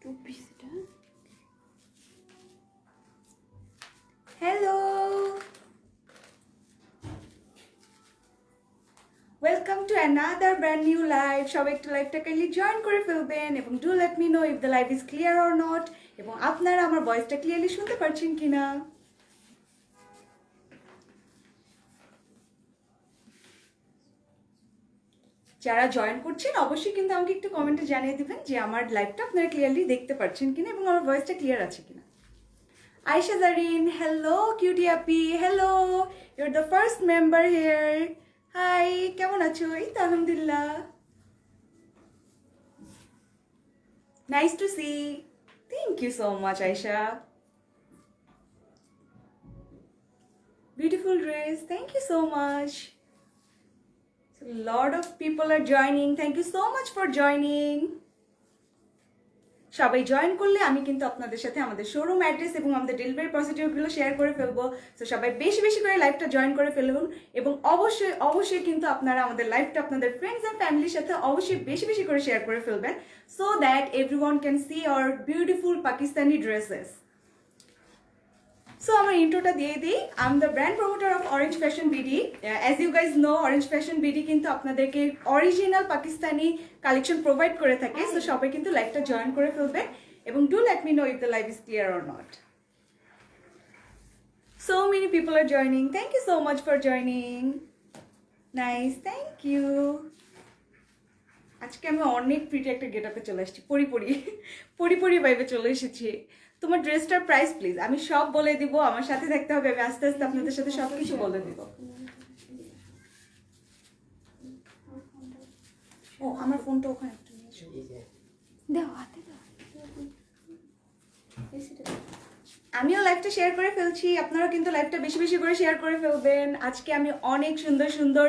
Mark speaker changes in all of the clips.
Speaker 1: Two পিসটা। Hello, welcome to another brand new live. সবাই একটু লাইভটা কাইন্ডলি জয়েন করে ফেলবেন এবং do let me know if the live is clear or not, এবং আপনারা আমার ভয়েসটা ক্লিয়ারলি শুনতে পারছেন কিনা। যারা জয়েন করছেন অবশ্যই কিন্তু আমাকে একটু কমেন্টে জানিয়ে দিবেন যে আমার লাইভটা আপনারা ক্লিয়ারলি দেখতে পাচ্ছেন কিনা এবং আমার ভয়েসটা ক্লিয়ার আছে কিনা। Ayesha Zarin, hello cutie appy, hello, you're the first member here. Hi, কেমন আছো? এই তো আলহামদুলিল্লাহ। Nice to see. Thank you so much, Aisha. Beautiful dress. Thank you so much. So, a lot of people are joining. Thank you so much for joining. সবাই join করলে আমি কিন্তু আপনাদের সাথে আমাদের শোরুম অ্যাড্রেস এবং আমাদের ডেলিভারি প্রসিডিউরগুলো শেয়ার করে ফেলবো। তো সবাই বেশি বেশি করে লাইভটা জয়েন করে ফেলুন এবং অবশ্যই অবশ্যই কিন্তু আপনারা আমাদের লাইভটা আপনাদের ফ্রেন্ডস অ্যান্ড ফ্যামিলির সাথে অবশ্যই বেশি বেশি করে শেয়ার করে ফেলবেন, so that everyone can see our beautiful Pakistani dresses. সো আমার ইন্ট্রোটা দিয়ে দিই। I am the brand promoter of Orange Fashion BD. As you guys know, Orange Fashion BD কিন্তু আপনাদেরকে অরিজিনাল পাকিস্তানি কালেকশন প্রোভাইড করে থাকে। সো সবাই কিন্তু লাইভটা জয়েন করে ফেলবেন এবং do let me know if the live is clear or not. So many people are joining. Thank you so much for joining. Nice, thank you. আজকে আমি অনেক প্রিটি একটা গেটআপে চলে এসেছি, পরি ভাইবে চলে এসেছি। তোমার ড্রেসটার প্রাইস প্লিজ। আমি সব বলে দিব, আমার সাথে থাকতে হবে, আমি আস্তে আস্তে আপনাদের সাথে সবকিছু বলে দিব। ও আমার ফোনটা ওখানে একটু দাও, হাতে দাও। আমিও লাইভটা শেয়ার করে ফেলছি, আপনারাও কিন্তু লাইভটা বেশি বেশি করে শেয়ার করে ফেলবেন। আজকে আমি অনেক সুন্দর সুন্দর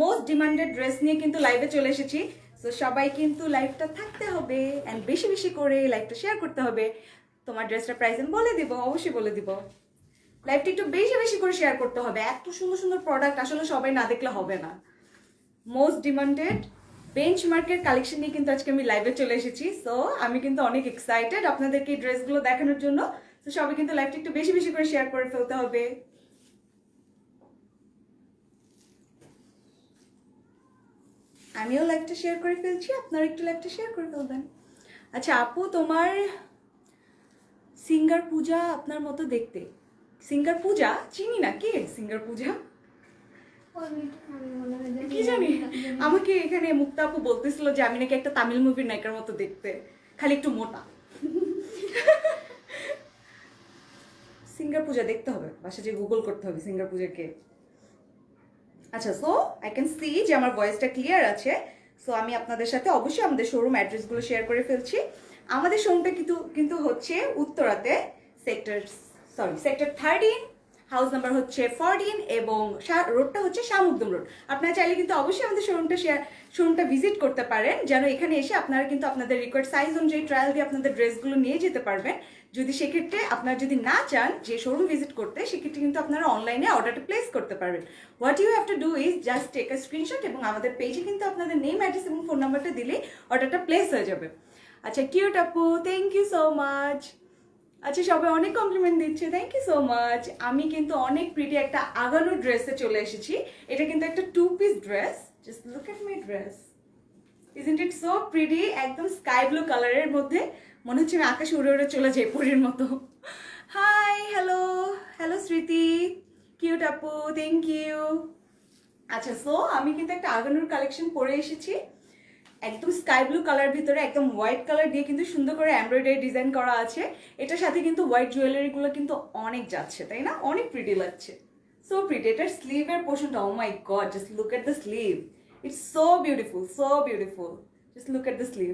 Speaker 1: মোস্ট ডিমান্ডেড ড্রেস নিয়ে কিন্তু লাইভে চলে এসেছি। সো সবাই কিন্তু লাইভটা থাকতে হবে অ্যান্ড বেশি বেশি করে লাইভটা শেয়ার করতে হবে। তোমার ড্রেসটার প্রাইস আমি বলে দিব, অবশ্যই বলে দিব। লাইভটা একটু বেশি বেশি করে শেয়ার করতে হবে। এত সুন্দর সুন্দর প্রোডাক্ট আসলে সবাই না দেখলে হবে না। মোস্ট ডিমান্ডেড বেঞ্চমার্কের কালেকশন নিয়ে কিন্তু আজকে আমি লাইভে চলে এসেছি। সো আমি কিন্তু অনেক এক্সাইটেড আপনাদেরকে এই ড্রেসগুলো দেখানোর জন্য। তো সবাই কিন্তু লাইভটা একটু বেশি বেশি করে শেয়ার করে ফেলতে হবে। আমিও লাইভটা শেয়ার করে ফেলছি, আপনারা একটু লাইভটা শেয়ার করে ফেলবেন। আচ্ছা আপু, তোমার সিঙ্গার পূজা আপনার মতো দেখতে। সিঙ্গার পূজা চিনি না, কে সিঙ্গার পূজা? কি জানি, আমাকে এখানে মুক্তা আপু বলতেছিল যে আমি নাকি একটা তামিল মুভির নায়িকার মতো দেখতে, খালি একটু মোটা। সিঙ্গার পূজা দেখতে হবে, বাসা যে গুগল করতে হবে সিঙ্গার পূজাকে। আচ্ছা, সো আই ক্যান সি যে আমার ভয়েসটা ক্লিয়ার আছে। সো আমি আপনাদের সাথে অবশ্যই আমাদের শোরুম অ্যাড্রেসগুলো শেয়ার করে ফেলছি। আমাদের শোরুমটা কিন্তু হচ্ছে উত্তরাতে সেক্টর 13, হাউস নাম্বার হচ্ছে 14 এবং রোডটা হচ্ছে শাহমুকদম রোড। আপনারা চাইলে কিন্তু অবশ্যই আমাদের শোরুমটা ভিজিট করতে পারেন, যেন এখানে এসে আপনারা কিন্তু আপনাদের রিকোয়ার্ড সাইজ অনুযায়ী ট্রায়াল দিয়ে আপনাদের ড্রেসগুলো নিয়ে যেতে পারবেন। যদি সেক্ষেত্রে আপনারা যদি না চান যে শোরুম ভিজিট করতে, সেক্ষেত্রে কিন্তু আপনারা অনলাইনে অর্ডারটা প্লেস করতে পারবেন। What you have to do is just take a screenshot এবং আমাদের পেজে কিন্তু আপনাদের নেম, অ্যাড্রেস এবং ফোন নাম্বারটা দিলেই অর্ডারটা প্লেস হয়ে যাবে। আচ্ছা, কিউট আপু, থ্যাংক ইউ সো মাচ। আচ্ছা, সবাই অনেক কমপ্লিমেন্ট দিচ্ছে, থ্যাংক ইউ সো মাচ। আমি কিন্তু অনেক প্রিটি একটা আগানো ড্রেসে চলে এসেছি। এটা কিন্তু একটা 2 piece dress. Just look at my dress, isn't it so pretty? একদম স্কাই ব্লু কালারের মধ্যে মনে হচ্ছে আমি আকাশে উড়ে উড়ে চলে যাই পরীর মতো। হাই, হ্যালো হ্যালো স্মৃতি, কিউট আপু, থ্যাংক ইউ। আচ্ছা, সো আমি কিন্তু একটা আগানোর কালেকশন পরে এসেছি, একদম স্কাই ব্লু কালার ভিতরে একদম হোয়াইট কালার দিয়ে কিন্তু সুন্দর করে এমব্রয়ডারি ডিজাইন করা আছে। এটার সাথে কিন্তু হোয়াইট জুয়েলারিগুলো কিন্তু অনেক যাচ্ছে, তাই না? অনেক প্রিটি লাগছে, সো প্রিটি। এটার স্লিভের পোর্শনটা, oh my god, just look at the sleeve, it's so beautiful, so beautiful. Just look at the sleeve,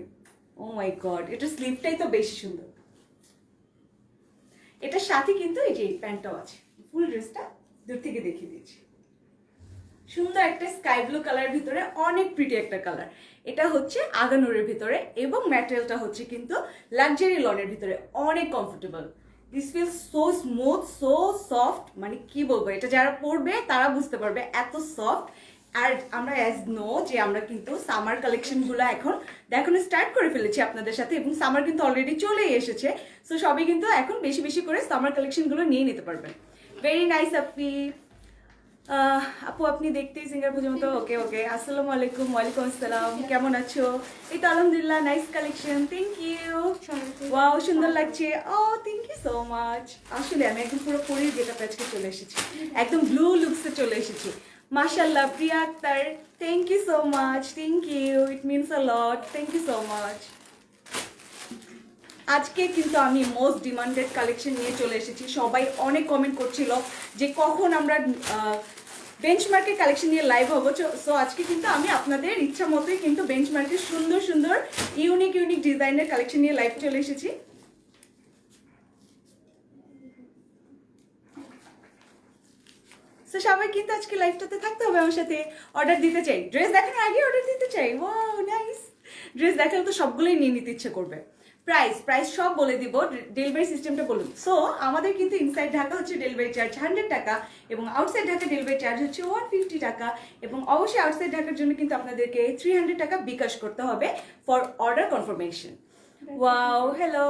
Speaker 1: oh my god, এটার স্লিভটাই তো বেশি সুন্দর। এটার সাথে কিন্তু এই যে প্যান্টটাও আছে। ফুল ড্রেসটা দূর থেকে দেখিয়ে দিয়েছি। সুন্দর একটা স্কাই ব্লু কালার ভিতরে অনেক প্রিটি একটা কালার। এটা হচ্ছে আগানোরের ভিতরে এবং ম্যাটেরিয়ালটা হচ্ছে কিন্তু লাক্সারি লনের ভিতরে, অনেক comfortable. This feel so smooth, so soft, মানে কি বলবো, এটা যারা পরবে তারা বুঝতে পারবে এত সফট আর আমরা অ্যাজ নো যে আমরা কিন্তু সামার কালেকশনগুলো এখন দেখানো স্টার্ট করে ফেলেছি আপনাদের সাথে, এবং সামার কিন্তু অলরেডি চলেই এসেছে। সো সবাই কিন্তু এখন বেশি বেশি করে সামার কালেকশনগুলো নিয়ে নিতে পারবেন। ভেরি নাইস আপনি। আপু আপনি দেখতেই সিঙ্গার পুজোর মতো। ওকে ওকে, আসসালামু আলাইকুম। ওয়ালাইকুম আসসালাম, কেমন আছো? এই তো আলহামদুলিল্লাহ, nice collection, thank you. Wow, সুন্দর লাগছে। Oh thank you so much. আসলে আমি একদম পুরো পরে গেটআপ আজকে চলে এসেছি, একদম ব্লু লুকসে চলে এসেছি। মাশাআল্লাহ, Priya Akhtar, thank you so much, thank you, it means a lot, thank you so much. আজকে কিন্তু আমি মোস্ট ডিমান্ডেড কালেকশন নিয়ে চলে এসেছি। সবাই অনেক কমেন্ট করছিল যে কখন আমরা বেঞ্চমার্কের কালেকশন নিয়ে লাইভ হবো। সো আজকে কিন্তু আমি আপনাদের ইচ্ছা মতোই কিন্তু বেঞ্চমার্কের সুন্দর সুন্দর ইউনিক ইউনিক ডিজাইনের কালেকশন নিয়ে লাইভ চলে এসেছি। তো সবাই কিন্তু আজকে লাইভটাতে থাকতে হবে আমার সাথে। অর্ডার দিতে চাই, ড্রেস দেখানোর আগে অর্ডার দিতে চাই। Wow nice. ড্রেস দেখালে তো সবগুলোই নিয়ে নিতে ইচ্ছে করবে। প্রাইস সব বলে দিব, ডেলিভারি সিস্টেমটা বলুন। সো আমাদের কিন্তু ইনসাইড ঢাকা হচ্ছে ডেলিভারি চার্জ 100 টাকা, এবং আউটসাইড ঢাকা ডেলিভারি চার্জ হচ্ছে 150 টাকা, এবং অবশ্যই আউটসাইড ঢাকার জন্য কিন্তু আপনাদেরকে 300 টাকা বিকাশ করতে হবে for order confirmation. Wow, hello,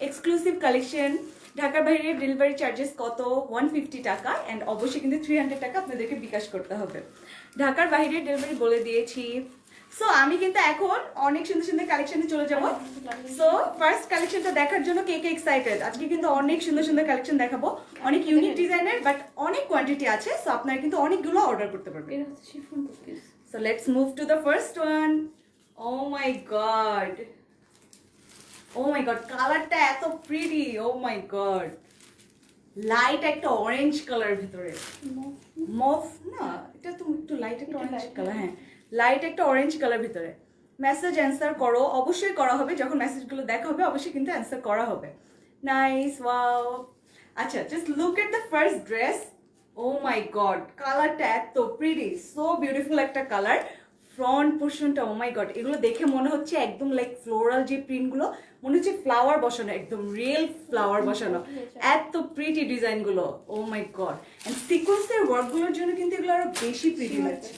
Speaker 1: exclusive collection. ঢাকার বাইরে ডেলিভারি চার্জেস কত? 150 টাকা, অ্যান্ড অবশ্যই কিন্তু 300 টাকা আপনাদেরকে বিকাশ করতে হবে। ঢাকার বাইরে ডেলিভারি বলে দিয়েছি। সো আমি কিন্তু এখন অনেক সুন্দর সুন্দর কালেকশনে চলে যাব। সো ফার্স্ট কালেকশনটা দেখার জন্য কে কে এক্সাইটেড? আজকে কিন্তু অনেক সুন্দর সুন্দর কালেকশন দেখাবো, অনেক ইউনিক ডিজাইনের, বাট অনেক কোয়ান্টিটি আছে। সো আপনারা কিন্তু অনেকগুলো অর্ডার করতে পারবেন। So let's move to the first one. Oh my god, oh my god, কালারটা এত pretty. Oh my god, light একটা অরেঞ্জ কালার ভিতরে, মফ না, এটা তো একটু লাইট একটা অরেঞ্জ কালার। হ্যাঁ, লাইট একটা অরেঞ্জ কালার ভিতরে। মেসেজ অ্যান্সার করো, অবশ্যই করা হবে। যখন মেসেজগুলো দেখা হবে অবশ্যই কিন্তু অ্যান্সার করা হবে। Nice, wow. আচ্ছা, just look at the first dress. Oh my god, কালারটা এত প্রিটি, সো বিউটিফুল একটা কালার। ফ্রন্ট পোর্শনটা, ও মাই গড, এগুলো দেখে মনে হচ্ছে একদম লাইক ফ্লোরাল যে প্রিন্টগুলো, মনে হচ্ছে ফ্লাওয়ার বসানো, একদম রিয়েল ফ্লাওয়ার বসানো। এত প্রিটি ডিজাইনগুলো, ও মাই গড। অ্যান্ড সিকোয়েন্সের ওয়ার্কগুলোর জন্য কিন্তু এগুলো আরো বেশি প্রিটি লাগছে,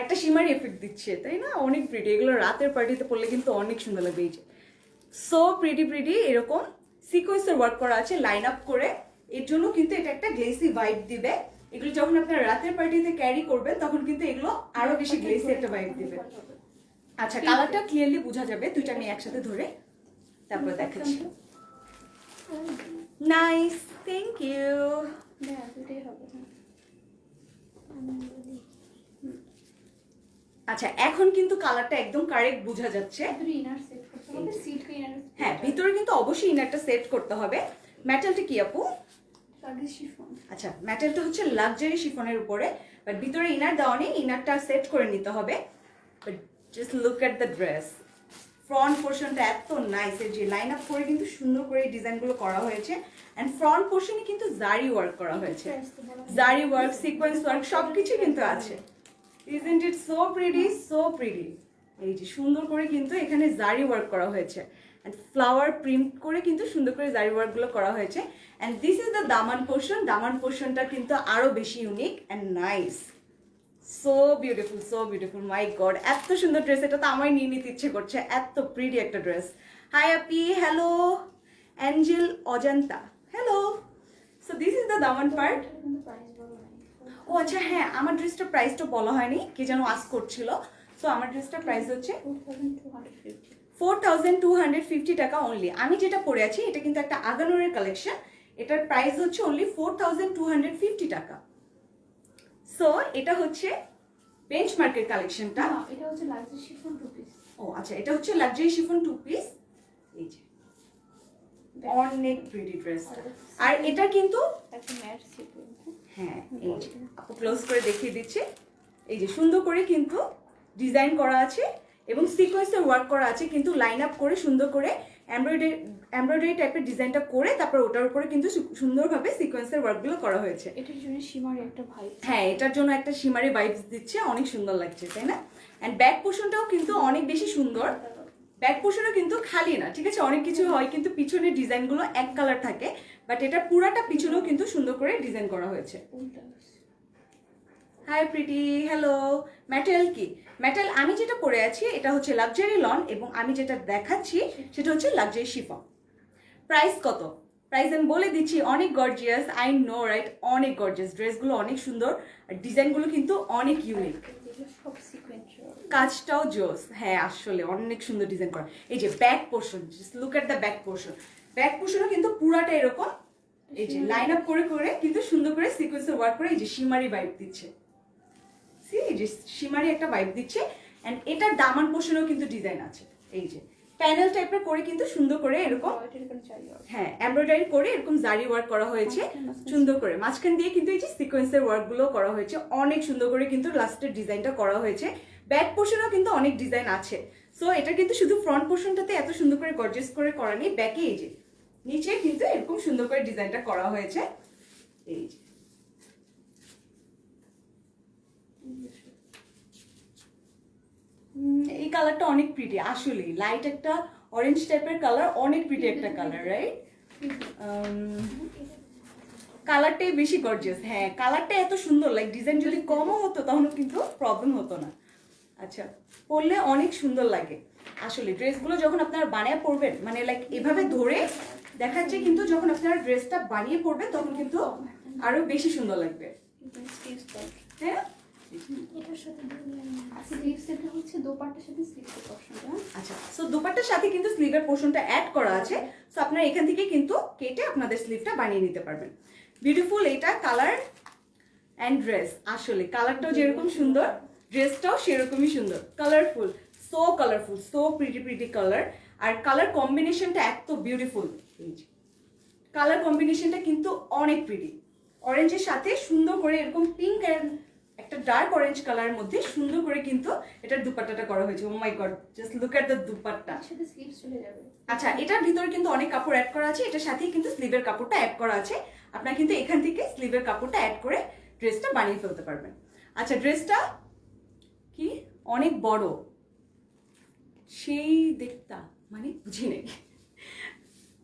Speaker 1: একটা শিমারি এফেক্ট দিচ্ছে, তাই না? অনেক প্রিটি। এগুলো রাতের পার্টিতে পড়লে কিন্তু অনেক সুন্দর লাগবে। এই যে সো প্রিটি, এরকম সিকোয়েন্সের ওয়ার্ক করা আছে লাইন আপ করে। এর জন্য কিন্তু এটা একটা গ্লেসি ভাইব দিবে। এগুলো যখন আপনারা রাতের পার্টিতে ক্যারি করবেন তখন কিন্তু এগুলো আরো বেশি গ্লেসি একটা ভাইব দিবে। আচ্ছা, কালারটা ক্লিয়ারলি বোঝা যাবে। দুইটা আমি একসাথে ধরে তারপর দেখাচ্ছি। Nice, thank you. আচ্ছা, এখন কিন্তু কালারটা একদম কারেক্ট বোঝা যাচ্ছে। হ্যাঁ, ভিতরে কিন্তু অবশ্যই ইনারটা সেট করতে হবে। মেটালটা কি আপু? আচ্ছা, মেটালটা হচ্ছে লাক্সারি শিফনের উপরে, বাট ভিতরে ইনার দেওয়া নেই, ইনারটা সেট করে নিতে হবে। But just look at the dress. Front পোর্শনটা এত নাইস, এর যে লাইন আপ করে কিন্তু সুন্দর করে এই ডিজাইনগুলো করা হয়েছে। অ্যান্ড ফ্রন্ট পোর্শনে কিন্তু জারি ওয়ার্ক করা হয়েছে, জারি ওয়ার্ক, সিকোয়েন্স ওয়ার্ক সবকিছু কিন্তু আছে। Isn't it so pretty, so pretty? এই যে সুন্দর করে কিন্তু এখানে জারি ওয়ার্ক করা হয়েছে, এন্ড ফ্লাওয়ার প্রিন্ট করে কিন্তু সুন্দর করে জারি ওয়ার্কগুলো করা হয়েছে। এন্ড দিস ইজ দ্য দামান পোর্শন। দামান পোর্শনটা কিন্তু আরো বেশি unique and nice. So beautiful, so beautiful, my god, এত সুন্দর ড্রেস। এটা তো আমায় নিয়ে নিতে ইচ্ছে করছে, এত প্রিটি একটা dress. High Api, hello. Angel Ajanta, hello. So this is the Daman part. ও আচ্ছা, হ্যাঁ, আমার ড্রেসটার প্রাইসটা বলা হয়নি, কে যেন আস্ক করছিল। সো আমার ড্রেসটার প্রাইস হচ্ছে 4250 টাকা অনলি। আমি যেটা পরে আছি এটা কিন্তু একটা আগানোরের কালেকশন, এটার প্রাইস হচ্ছে অনলি 4250 টাকা। সো এটা হচ্ছে বেঞ্চমার্কের কালেকশনটা।
Speaker 2: এটা হচ্ছে লাক্সারি শিফন টু পিস।
Speaker 1: ও আচ্ছা, এটা হচ্ছে লাক্সারি শিফন টু পিস। এই যে অনেক প্রিটি ড্রেসটা। আর এটা কিন্তু
Speaker 2: একটা ম্যাট সিকোয়েন্স।
Speaker 1: হ্যাঁ, এই যে আপু ক্লোজ করে দেখিয়ে দিচ্ছি। এই যে সুন্দর করে কিন্তু ডিজাইন করা আছে এবং সিকোয়েন্সের ওয়ার্ক করা আছে, কিন্তু লাইন আপ করে সুন্দর করে এমব্রয়ডারি টাইপের ডিজাইনটা করে তারপর ওটার উপরে কিন্তু সুন্দরভাবে সিকোয়েন্সের ওয়ার্কগুলো করা হয়েছে।
Speaker 2: এটার জন্য শিমারি একটা ভাইব।
Speaker 1: হ্যাঁ, এটার জন্য একটা শিমারি ভাইবস দিচ্ছে, অনেক সুন্দর লাগছে, তাই না? এন্ড ব্যাক পোর্শনটাও কিন্তু অনেক বেশি সুন্দর। ব্যাক পোর্শনও কিন্তু খালি না, ঠিক আছে? অনেক কিছু হয় কিন্তু পিছনের ডিজাইনগুলো এক কালার থাকে, বাট এটা পুরাটা পিছনেও কিন্তু সুন্দর করে ডিজাইন করা হয়েছে। Hi pretty, hello. ম্যাটেরিয়াল কি? ম্যাটেরিয়াল আমি যেটা পরে আছি এটা হচ্ছে লাক্সারি লন, এবং আমি যেটা দেখাচ্ছি সেটা হচ্ছে লাক্সারি শিফন। প্রাইস কত? প্রাইস আমি বলে দিচ্ছি, অনেক গর্জিয়াস, আই নো রাইট, অনেক গর্জিয়াস। ড্রেসগুলো অনেক সুন্দর আর ডিজাইনগুলো কিন্তু অনেক ইউনিক,
Speaker 2: সব সিকোয়েন্সিয়াল,
Speaker 1: কাজটাও জোস। হ্যাঁ আসলে অনেক সুন্দর ডিজাইন করা। এই যে back portion, just look at the back portion. Back পোর্শনও কিন্তু পুরাটা এরকম এই যে লাইন আপ করে করে কিন্তু সুন্দর করে সিকোয়েন্সের ওয়ার্ক করে এই যে শিমারি ভাইব দিচ্ছে। সি এই যে শিমারি একটা ভাইব দিচ্ছে। এন্ড এটার দামান পোর্শনেও কিন্তু ডিজাইন আছে, এই যে প্যানেল টাইপের করে কিন্তু সুন্দর করে এরকম, হ্যাঁ এমব্রয়ডারি করে এরকম জারি ওয়ার্ক করা হয়েছে সুন্দর করে। মাঝখান দিয়ে কিন্তু এই যে সিকোয়েন্সের ওয়ার্ক গুলো করা হয়েছে অনেক সুন্দর করে, কিন্তু লাস্টের ডিজাইনটা করা হয়েছে। ব্যাক পোর্শনেও কিন্তু অনেক ডিজাইন আছে। সো এটা কিন্তু শুধু ফ্রন্ট পোর্শনটাতে এত সুন্দর করে গর্জিয়াস করে করা নেই, ব্যাকে এই যে নিচে কিন্তু এরকম সুন্দর করে ডিজাইনটা করা হয়েছে। এই যে এই কালারটা অনেক প্রিটি, আসলে লাইট একটা অরেঞ্জ টাইপের কালার, অনেক প্রিটি একটা কালার, রাইট? কালারটাই বেশি গর্জিয়াস। হ্যাঁ কালারটা এত সুন্দর, লাইক ডিজাইন যদি কমও হতো তাহলে কিন্তু প্রবলেম হতো না। আচ্ছা, পরলে অনেক সুন্দর লাগে আসলে। ড্রেসগুলো যখন আপনারা বানিয়ে পরবেন, মানে লাইক এভাবে ধরে দেখাচ্ছে, কিন্তু যখন আপনারা ড্রেসটা বানিয়ে পরবেন তখন কিন্তু আরো বেশি সুন্দর লাগবে। হ্যাঁ
Speaker 2: এটার সাথে স্লিভস, এটা হচ্ছে দোপাট্টার সাথে স্লিভসের পোরশনটা।
Speaker 1: আচ্ছা, সো দোপাট্টার সাথে কিন্তু স্লিভের পোর্শনটা অ্যাড করা আছে। সো আপনারা এখান থেকে কিন্তু কেটে আপনাদের স্লিভটা বানিয়ে নিতে পারবেন। বিউটিফুল এটা কালার অ্যান্ড ড্রেস। আসলে কালারটাও যেরকম সুন্দর, ড্রেসটাও সেরকমই সুন্দর, colourful, so pretty pretty colour. আর কালার কম্বিনেশনটা এত বিউটিফুল। কালার কম্বিনেশনটা কিন্তু অনেক প্রিটি, অরেঞ্জের সাথে সুন্দর করে এরকম পিঙ্ক অ্যান্ড একটা ডার্ক অরেঞ্জ কালারের মধ্যে সুন্দর করে কিন্তু এটার দুপাট্টাটা করা হয়েছে। Oh my god, just look at the dupatta.
Speaker 2: সাথে স্লিভস চলে যাবে।
Speaker 1: আচ্ছা, এটার ভিতরে কিন্তু অনেক কাপড় অ্যাড করা আছে, এটার সাথেই কিন্তু স্লিভের কাপড়টা অ্যাড করা আছে। আপনারা কিন্তু এখান থেকে স্লিভের কাপড়টা অ্যাড করে ড্রেসটা বানিয়ে ফেলতে পারবেন। আচ্ছা, ড্রেসটা কি অনেক বড়, সেই দেখতা মানে বুঝি নেই।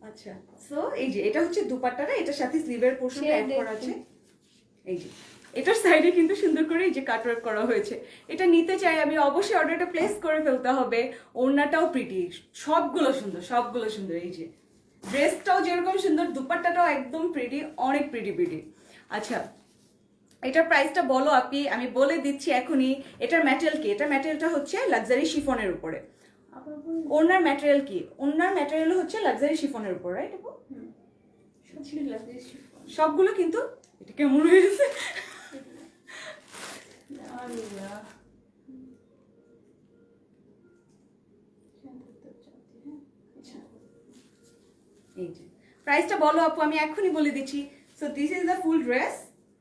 Speaker 1: আচ্ছা, সো এই যে এটা হচ্ছে দুপাট্টাটা, এটার সাথে স্লিভের পোর্শনটা অ্যাড করা আছে। এই যে এটার সাইডে কিন্তু সুন্দর করে এই যে কাটওয়ার্ক করা হয়েছে। এটা নিতে চাই আমি, অবশ্যই অর্ডারটা প্লেস করে ফেলতে হবে। ওড়নাটাও প্রিটি, সবগুলো সুন্দর, সবগুলো সুন্দর। এই যে ড্রেসটাও যেরকম সুন্দর, দুপাট্টাটাও একদম প্রিটি, অনেক প্রিটি প্রিটি। আচ্ছা, এটার প্রাইসটা বলো আপনি, আমি বলে দিচ্ছি এখনই। এটার ম্যাটেরিয়াল কি? এটার ম্যাটেরিয়ালটা হচ্ছে লাক্সারি শিফনের উপরে। ওড়নার ম্যাটেরিয়াল কি? ওড়নার ম্যাটেরিয়াল হচ্ছে লাক্সারি শিফনের উপর, রাইট? সবগুলো কিন্তু এটা কেমন হয়েছে? এই যে প্রাইসটা বলো আপু, আমি এখনই বলে দিচ্ছি। So this is the full dress.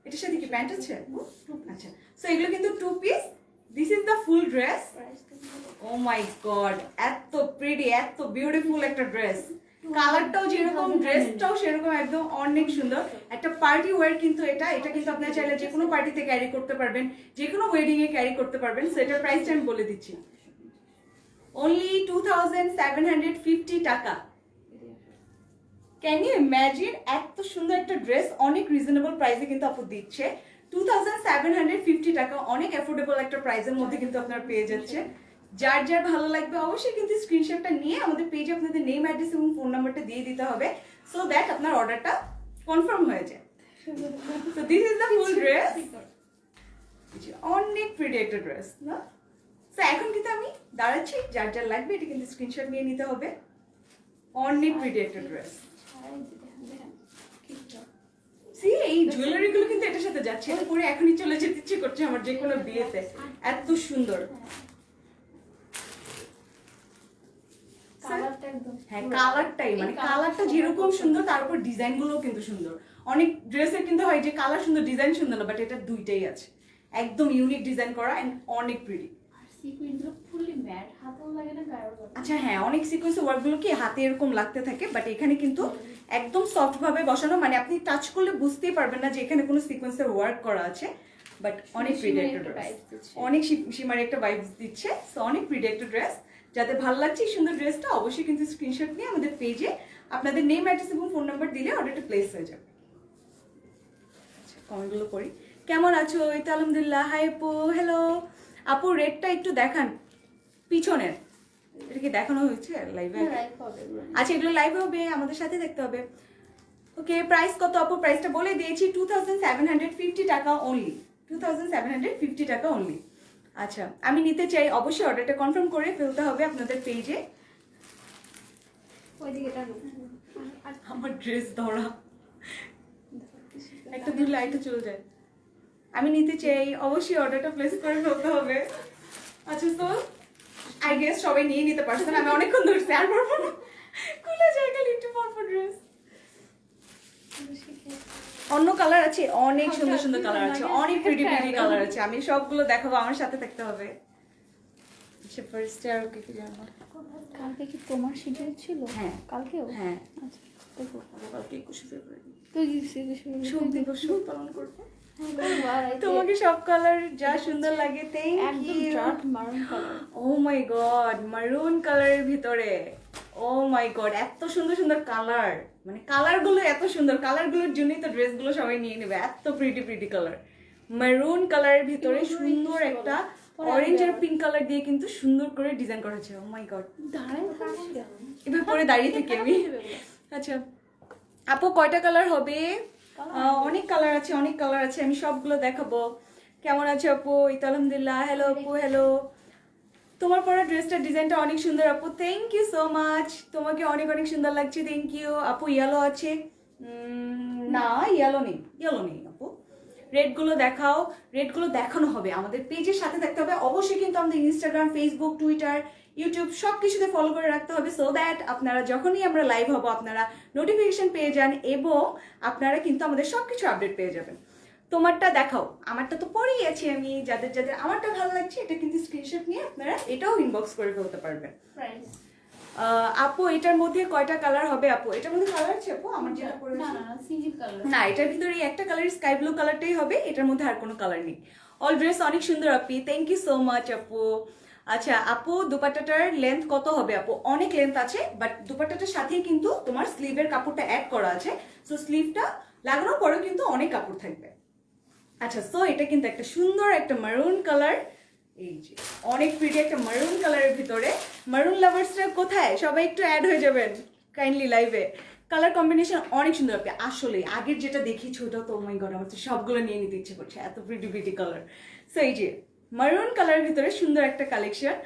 Speaker 1: এটার সাথে কি প্যান্ট আছে? আচ্ছা, সো এগুলো কিন্তু two piece. This is the full dress. Oh my god, এত প্রিটি, এত বিউটিফুল একটা ড্রেস। কালারটাও যেরকম, ড্রেসটাও সেরকম, একদম অনেক সুন্দর একটা পার্টি ওয়্যার কিন্তু এটা। এটা কিন্তু আপনারা চাইলে যে কোনো পার্টিতে ক্যারি করতে পারবেন, যে কোনো ওয়েডিং এ ক্যারি করতে পারবেন। সো এটার প্রাইসটা আমি বলে দিচ্ছি, অনলি 2750 টাকা। Can you imagine? এত সুন্দর একটা ড্রেস অনেক রিজনেবল প্রাইসে কিন্তু আপু দিচ্ছে। 2750 টাকা, অনেক অ্যাফোর্ডেবল একটা প্রাইসের মধ্যে কিন্তু আপনারা পেয়ে যাচ্ছে। যার যার ভালো লাগবে অবশ্যই কিন্তু স্ক্রিনশটটা নিয়ে আমাদের পেজে আপনাদের নেম, অ্যাড্রেস এবং ফোন নাম্বারটা দিয়ে দিতে হবে, সো দ্যাট আপনার অর্ডারটা কনফার্ম হয়ে যায়। So this is the full dress. অনেক প্রিটি একটা ড্রেস না? সো এখন কিন্তু আমি দাঁড়াচ্ছি, যার যার লাগবে এটা কিন্তু স্ক্রিনশট নিয়ে নিতে হবে। অনেক প্রিটি একটা ড্রেস। সি এই জুয়েলারি গুলো কিন্তু এটার সাথে যাচ্ছে, এটা পরে এখনই চলে যেতে ইচ্ছে করছে আমার যে কোনো বিয়েতে, এত সুন্দর। হ্যাঁ কালারটাই, মানে কালারটা যেরকম সুন্দর তার উপর ডিজাইন গুলো কিন্তু সুন্দর। অনেক ড্রেসে কিন্তু হয় যে কালার সুন্দর ডিজাইন সুন্দর না, বাট এটা দুইটাই আছে, একদম ইউনিক ডিজাইন করা এন্ড অনেক প্রিটি। আচ্ছা হ্যাঁ, অনেক সিকোয়েন্স ওয়ার্ক গুলো কি হাতে এরকম লাগতে থাকে, বাট এখানে কিন্তু একদম সফট ভাবে বসানো, মানে আপনি টাচ করলে বুঝতেই পারবেন না যে এখানে কোনো সিকোয়েন্সের ওয়ার্ক করা আছে। বাট অনেক প্রিটি একটা ড্রেস, অনেক সীমার একটা ভাইবস দিচ্ছে। সো অনেক প্রিটি একটা ড্রেস। যাদের ভালো লাগছে এই সুন্দর ড্রেসটা অবশ্যই কিন্তু স্ক্রিনশট নিয়ে আমাদের পেজে আপনাদের নেম, অ্যাড্রেস এবং ফোন নাম্বার দিলে অর্ডারটা প্লেস হয়ে যাবে। আচ্ছা, কমেন্টগুলো করি। কেমন আছো? এই তো আলহামদুলিল্লাহ। হাই আপু, হ্যালো আপু। রেডটা একটু দেখান পিছনের, এটা কি দেখানো হয়েছে লাইভে?
Speaker 2: লাইভ হবে এগুলো।
Speaker 1: আচ্ছা, এগুলো লাইভ হবে, আমাদের সাথে দেখতে হবে। ওকে, প্রাইস কত আপু? প্রাইসটা বলে দিয়েছি, 2750 টাকা অনলি। 2750 টাকা অনলি। আচ্ছা, আমি নিতে চাই, অবশ্যই অর্ডারটা কনফার্ম করে ফেলতে হবে আপনাদের পেজে।
Speaker 2: ওইদিকে টানো। আর
Speaker 1: আমার ড্রেস ধরা, একটা দিন লাইটে চলে যায়। আমি নিতে চাই, অবশ্যই অর্ডারটা প্লেস করে ফেলতে হবে। আচ্ছা, তো আই গেস সবাই নিয়ে নিতে পারছেন, আমি অনেকক্ষণ ধরছি আর পারবো না, খুলে যায় খালি একটু পরপর ড্রেস। অন্য কালার আছে, অনেক সুন্দর সুন্দর কালার আছে, অনেক প্রিটি প্রিটি কালার আছে, আমি সবগুলো দেখাবো, আমার সাথে থাকতে হবে। আচ্ছা, ফার্স্টে আর কি কি জানো?
Speaker 2: কালকে কি তোমার শিডিউল ছিল?
Speaker 1: হ্যাঁ।
Speaker 2: কালকেও?
Speaker 1: হ্যাঁ,
Speaker 2: আচ্ছা, দেখো।
Speaker 1: কালকে 21শে ফেব্রুয়ারি
Speaker 2: তুই গিয়েছিস
Speaker 1: শোক দিবস পালন করবো।
Speaker 2: তোমাকে
Speaker 1: তোমাকে সব কালার যা সুন্দর লাগে, থ্যাংক
Speaker 2: একদম
Speaker 1: you.
Speaker 2: Dark maroon colour.
Speaker 1: Oh my god, maroon কালারের ভিতরে, ও মাই গড, এত সুন্দর সুন্দর কালার, মানে কালারগুলো এত সুন্দর, কালারগুলোর জন্যই তো ড্রেসগুলো সবাই নিয়ে নেবে, এত প্রিটি প্রিটি কালার। মারুন কালারের ভিতরে সুন্দর একটা অরেঞ্জ আর পিঙ্ক কালার দিয়ে কিন্তু সুন্দর করে ডিজাইন করা হয়েছে। ও মাই গড,
Speaker 2: দাঁড়াই থাকছি।
Speaker 1: এভাবে পরে দাঁড়িয়ে থাকি আমি। আচ্ছা আপু, কয়টা কালার হবে? অনেক কালার আছে, অনেক কালার আছে, আমি সবগুলো দেখাবো। কেমন আছো আপু? এই তো আলহামদুলিল্লাহ। হ্যালো আপু, হ্যালো। তোমার পরা ড্রেসটার ডিজাইনটা অনেক সুন্দর আপু, থ্যাংক ইউ সো মাচ। তোমাকে অনেক অনেক সুন্দর লাগছে, থ্যাংক ইউ আপু। ইয়েলো আছে? না, ইয়েলো নেই, ইয়েলো নেই আপু। রেডগুলো দেখাও, রেডগুলো দেখানো হবে, আমাদের পেজের সাথে থাকতে হবে অবশ্যই, কিন্তু আমাদের ইনস্টাগ্রাম, ফেসবুক, টুইটার, ইউটিউব সব কিছুতে ফলো করে রাখতে হবে, সো দ্যাট আপনারা যখনই আমরা লাইভ হব আপনারা নোটিফিকেশন পেয়ে যান এবং আপনারা কিন্তু আমাদের সব কিছু আপডেট পেয়ে যাবেন। তোমারটা দেখাও, আমারটা তো পরেই আছি আমি, যাদের যাদের আমারটা ভালো লাগছে এটা কিন্তু স্ক্রিনশট নিয়ে আপনারা এটাও ইনবক্স করে ফেলতে পারবেন।
Speaker 2: প্রাইস
Speaker 1: আপু, এটার মধ্যে কয়টা কালার হবে আপু? এটার মধ্যে কালার আছে আপু? আমার যেটা পরে
Speaker 2: না না সিঙ্গেল কালার।
Speaker 1: না, এটার ভিতরে একটা কালার স্কাই ব্লু কালারটাই হবে, এটার মধ্যে আর কোনো কালার নেই। অল ড্রেস অনেক সুন্দর আপি, থ্যাংক ইউ সো মাচ আপু। আচ্ছা আপু, দুপাট্টাটার লেন্থ কত হবে আপু? অনেক লেন্থ আছে, বাট দুপাট্টাটার সাথেই কিন্তু তোমার স্লিভের কাপড়টা অ্যাড করা আছে, সো স্লিভটা লাগানোর পরেও কিন্তু অনেক কাপড় থাকবে। আচ্ছা, সো এটা কিন্তু একটা সুন্দর একটা মারুন কালার, এই যে অনেক প্রিটি একটা মারুন কালারের ভিতরে। মারুন লাভার্সরা কোথায়? সবাই একটু অ্যাড হয়ে যাবেন কাইন্ডলি লাইভে। কালার কম্বিনেশন অনেক সুন্দর আপনি, আসলে আগের যেটা দেখিয়েছি ওটা তো মাই গড, আমার তো সবগুলো নিয়ে নিতে ইচ্ছে করছে, এত প্রিটি প্রিটি কালার। সো এই যে মারুন কালারের ভিতরে সুন্দর একটা কালেকশন।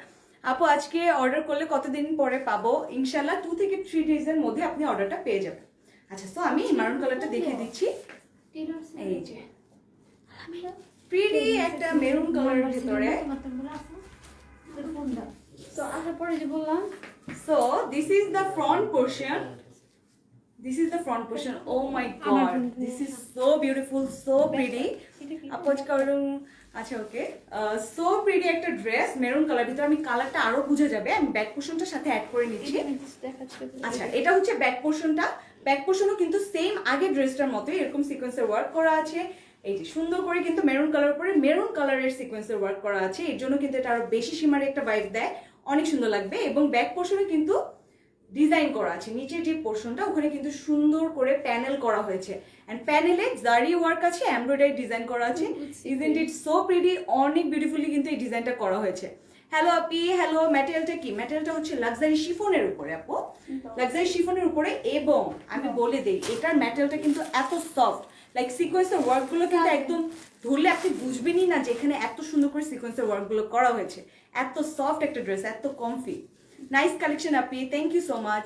Speaker 1: আপু, আজকে অর্ডার করলে কতদিন পরে পাবো? ইনশাল্লাহ 2 থেকে 3 ডেজের মধ্যে আপনি অর্ডারটা পেয়ে যাবেন। আচ্ছা, তো আমি মারুন কালারটা দেখিয়ে দিচ্ছি, এই যে প্রিটি একটা মেরুন কালারের ভিতরে।
Speaker 2: তো আসার পরে যে বললাম,
Speaker 1: So this is the front portion. This is the front portion. Oh my god, this is so beautiful, so pretty. আপজ করুন। আচ্ছা ওকে, সো প্রিটি একটা ড্রেস মেরুন কালার ভিতরে। আমি কালারটা আরো বুঝে যাবে, আমি ব্যাক পোর্শনটার সাথে অ্যাড করে নিচ্ছি। আচ্ছা, এটা হচ্ছে ব্যাক পোর্শনটা। ব্যাক পোর্শনও কিন্তু সেম আগের ড্রেসটার মতোই এরকম সিকোয়েন্সের ওয়ার্ক করা আছে। এই যে সুন্দর করে কিন্তু মেরুন কালার উপরে মেরুন কালারের সিকোয়েন্সের ওয়ার্ক করা আছে, এর জন্য কিন্তু এটা আরো বেশি সীমারে একটা ভাইব দেয়, অনেক সুন্দর লাগবে। এবং ব্যাক পোর্শনে কিন্তু ডিজাইন করা আছে, নিচের যে পোর্শনটা ওখানে কিন্তু সুন্দর করে প্যানেল করা হয়েছে, এন্ড প্যানেলে জারি ওয়ার্ক আছে, এমব্রয়ডারি ডিজাইন করা আছে। Isn't it so pretty? অনেক বিউটিফুলি কিন্তু এই ডিজাইনটা করা হয়েছে। হ্যালো আপি, হ্যালো। ম্যাটেরিয়ালটা কি? ম্যাটেরিয়ালটা হচ্ছে লাক্সারি শিফনের উপরে আপু, লাক্সারি শিফনের উপরে। এবং আমি বলে দেই এটার ম্যাটেরিয়ালটা কিন্তু এত সফট, লাইক সিকোয়েন্সের ওয়ার্কগুলো কিন্তু একদম ধরলে আপনি বুঝবেনই না যে এখানে এত সুন্দর করে সিকোয়েন্সের ওয়ার্কগুলো করা হয়েছে। এত সফট একটা ড্রেস, এত কমফি, নাইস কালেকশন আপি, thank you so much.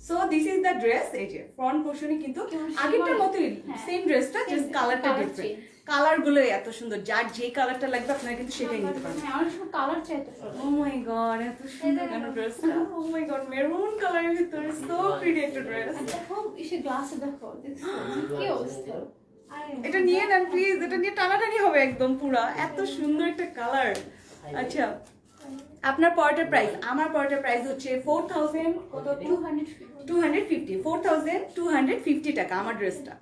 Speaker 1: So this is the dress. এই যে ফ্রন্ট পোর্শনে কিন্তু আগেরটার মতোই সেম ড্রেসটা, জাস্ট কালারটা ডিফারেন্ট। কালারগুলো এত সুন্দর, যার যে কালারটা লাগবে আপনারা কিন্তু সেটাই নিতে পারবেন।
Speaker 2: কালার চাইতে
Speaker 1: ও মাই গড, এত সুন্দর কেন ড্রেসটা! ও মাই গড, মেরুন কালারের ভিতরে সো প্রিটি একটা ড্রেস।
Speaker 2: দেখো এসে গ্লাসে দেখো, দেখছো কি অবস্থা।
Speaker 1: এটা নিয়ে নেন প্লিজ, এটা নিয়ে টানাটানি হবে একদম পুরা, এত সুন্দর একটা কালার। আচ্ছা, আপনার পরটার প্রাইস, আমার পরটার প্রাইস হচ্ছে 4250 টাকা আমার ড্রেসটা।